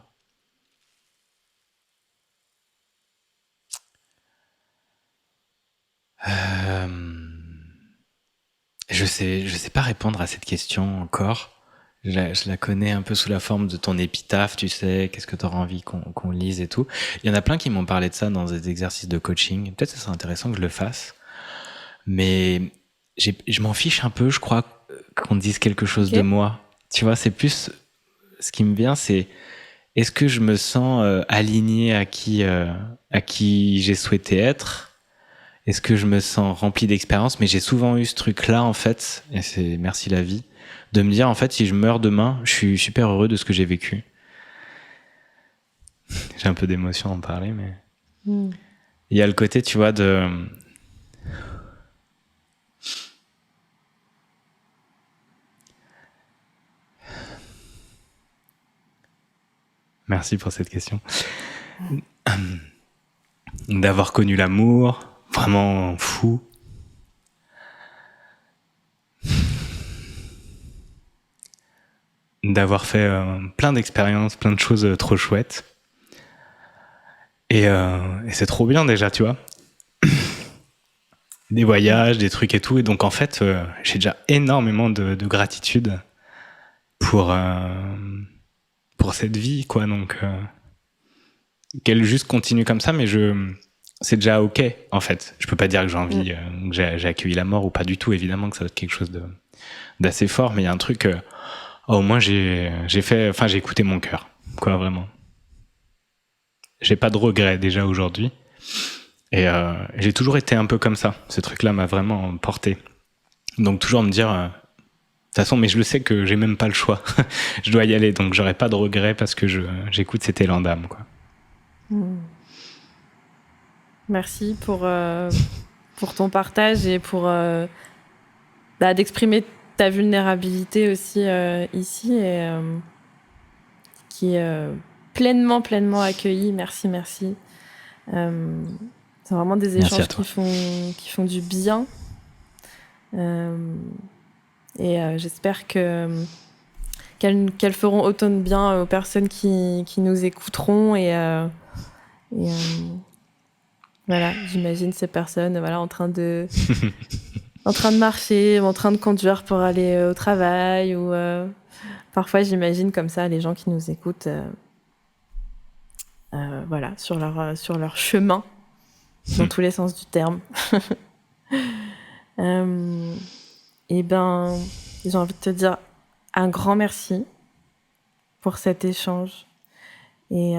Je sais pas répondre à cette question encore. Je la connais un peu sous la forme de ton épitaphe, tu sais, qu'est-ce que tu auras envie qu'on lise et tout. Il y en a plein qui m'ont parlé de ça dans des exercices de coaching. Peut-être que ça serait intéressant que je le fasse. Mais je m'en fiche un peu, je crois, qu'on dise quelque chose de moi. Tu vois, c'est plus... Ce qui me vient, c'est... Est-ce que je me sens aligné à qui j'ai souhaité être ? Est-ce que je me sens rempli d'expérience ? Mais j'ai souvent eu ce truc-là, en fait, et c'est merci la vie, de me dire, en fait, si je meurs demain, je suis super heureux de ce que j'ai vécu. J'ai un peu d'émotion à en parler, mais... Il y a le côté, tu vois, de... Merci pour cette question. D'avoir connu l'amour, vraiment fou. D'avoir fait plein d'expériences, plein de choses trop chouettes. Et c'est trop bien déjà, tu vois. Des voyages, des trucs et tout. Et donc en fait, j'ai déjà énormément de gratitude pour cette vie, quoi. Donc qu'elle juste continue comme ça, mais c'est déjà ok, en fait. Je peux pas dire que j'ai envie, que j'ai accueilli la mort ou pas du tout. Évidemment que ça va être quelque chose d'assez fort, mais il y a un truc. Au moins j'ai écouté mon cœur, quoi, vraiment. J'ai pas de regrets déjà aujourd'hui, et j'ai toujours été un peu comme ça. Ce truc-là m'a vraiment porté. Donc toujours me dire. De toute façon, mais je le sais que j'ai même pas le choix. Je dois y aller, donc j'aurai pas de regrets parce que j'écoute cet élan d'âme, quoi. Merci pour ton partage et pour d'exprimer ta vulnérabilité aussi ici, et qui est pleinement accueillie. Merci. C'est vraiment des échanges qui font du bien. Et j'espère qu'elles feront autant de bien aux personnes qui nous écouteront, et voilà, j'imagine ces personnes en train de marcher, en train de conduire pour aller au travail, ou parfois j'imagine comme ça les gens qui nous écoutent sur leur chemin dans tous les sens du terme. Et j'ai envie de te dire un grand merci pour cet échange, et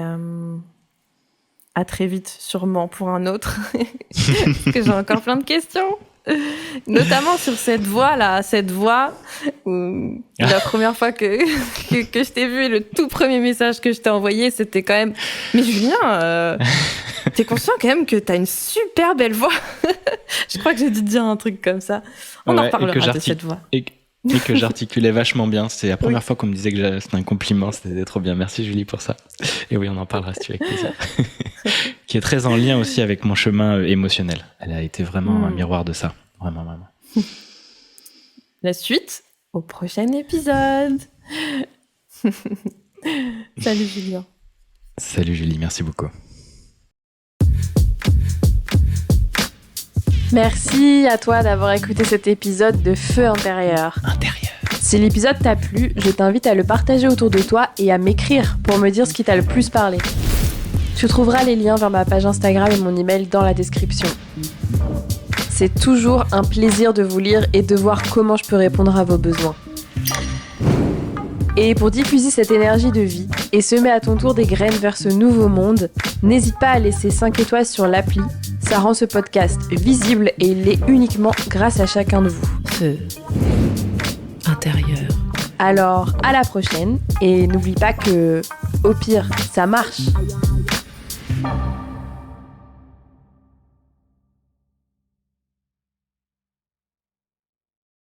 à très vite sûrement pour un autre, parce que j'ai encore plein de questions, notamment sur cette voix où la première fois que je t'ai vu, et le tout premier message que je t'ai envoyé, c'était quand même « Mais Julien, t'es conscient quand même que t'as une super belle voix ?» Je crois que j'ai dû te dire un truc comme ça. On en reparlera de cette voix. Et que j'articulais vachement bien. C'est la première fois qu'on me disait que c'était un compliment. C'était trop bien. Merci Julie pour ça. Et oui, on en parlera si tu veux, avec plaisir. Qui est très en lien aussi avec mon chemin émotionnel. Elle a été vraiment un miroir de ça. Vraiment. La suite au prochain épisode. Salut Julien. Salut Julie, merci beaucoup. Merci à toi d'avoir écouté cet épisode de Feu intérieur. Si l'épisode t'a plu, je t'invite à le partager autour de toi et à m'écrire pour me dire ce qui t'a le plus parlé. Tu trouveras les liens vers ma page Instagram et mon email dans la description. C'est toujours un plaisir de vous lire et de voir comment je peux répondre à vos besoins. Et pour diffuser cette énergie de vie et semer à ton tour des graines vers ce nouveau monde, n'hésite pas à laisser 5 étoiles sur l'appli. Ça rend ce podcast visible, et il l'est uniquement grâce à chacun de vous. Feu intérieur. Alors, à la prochaine, et n'oublie pas que, au pire, ça marche.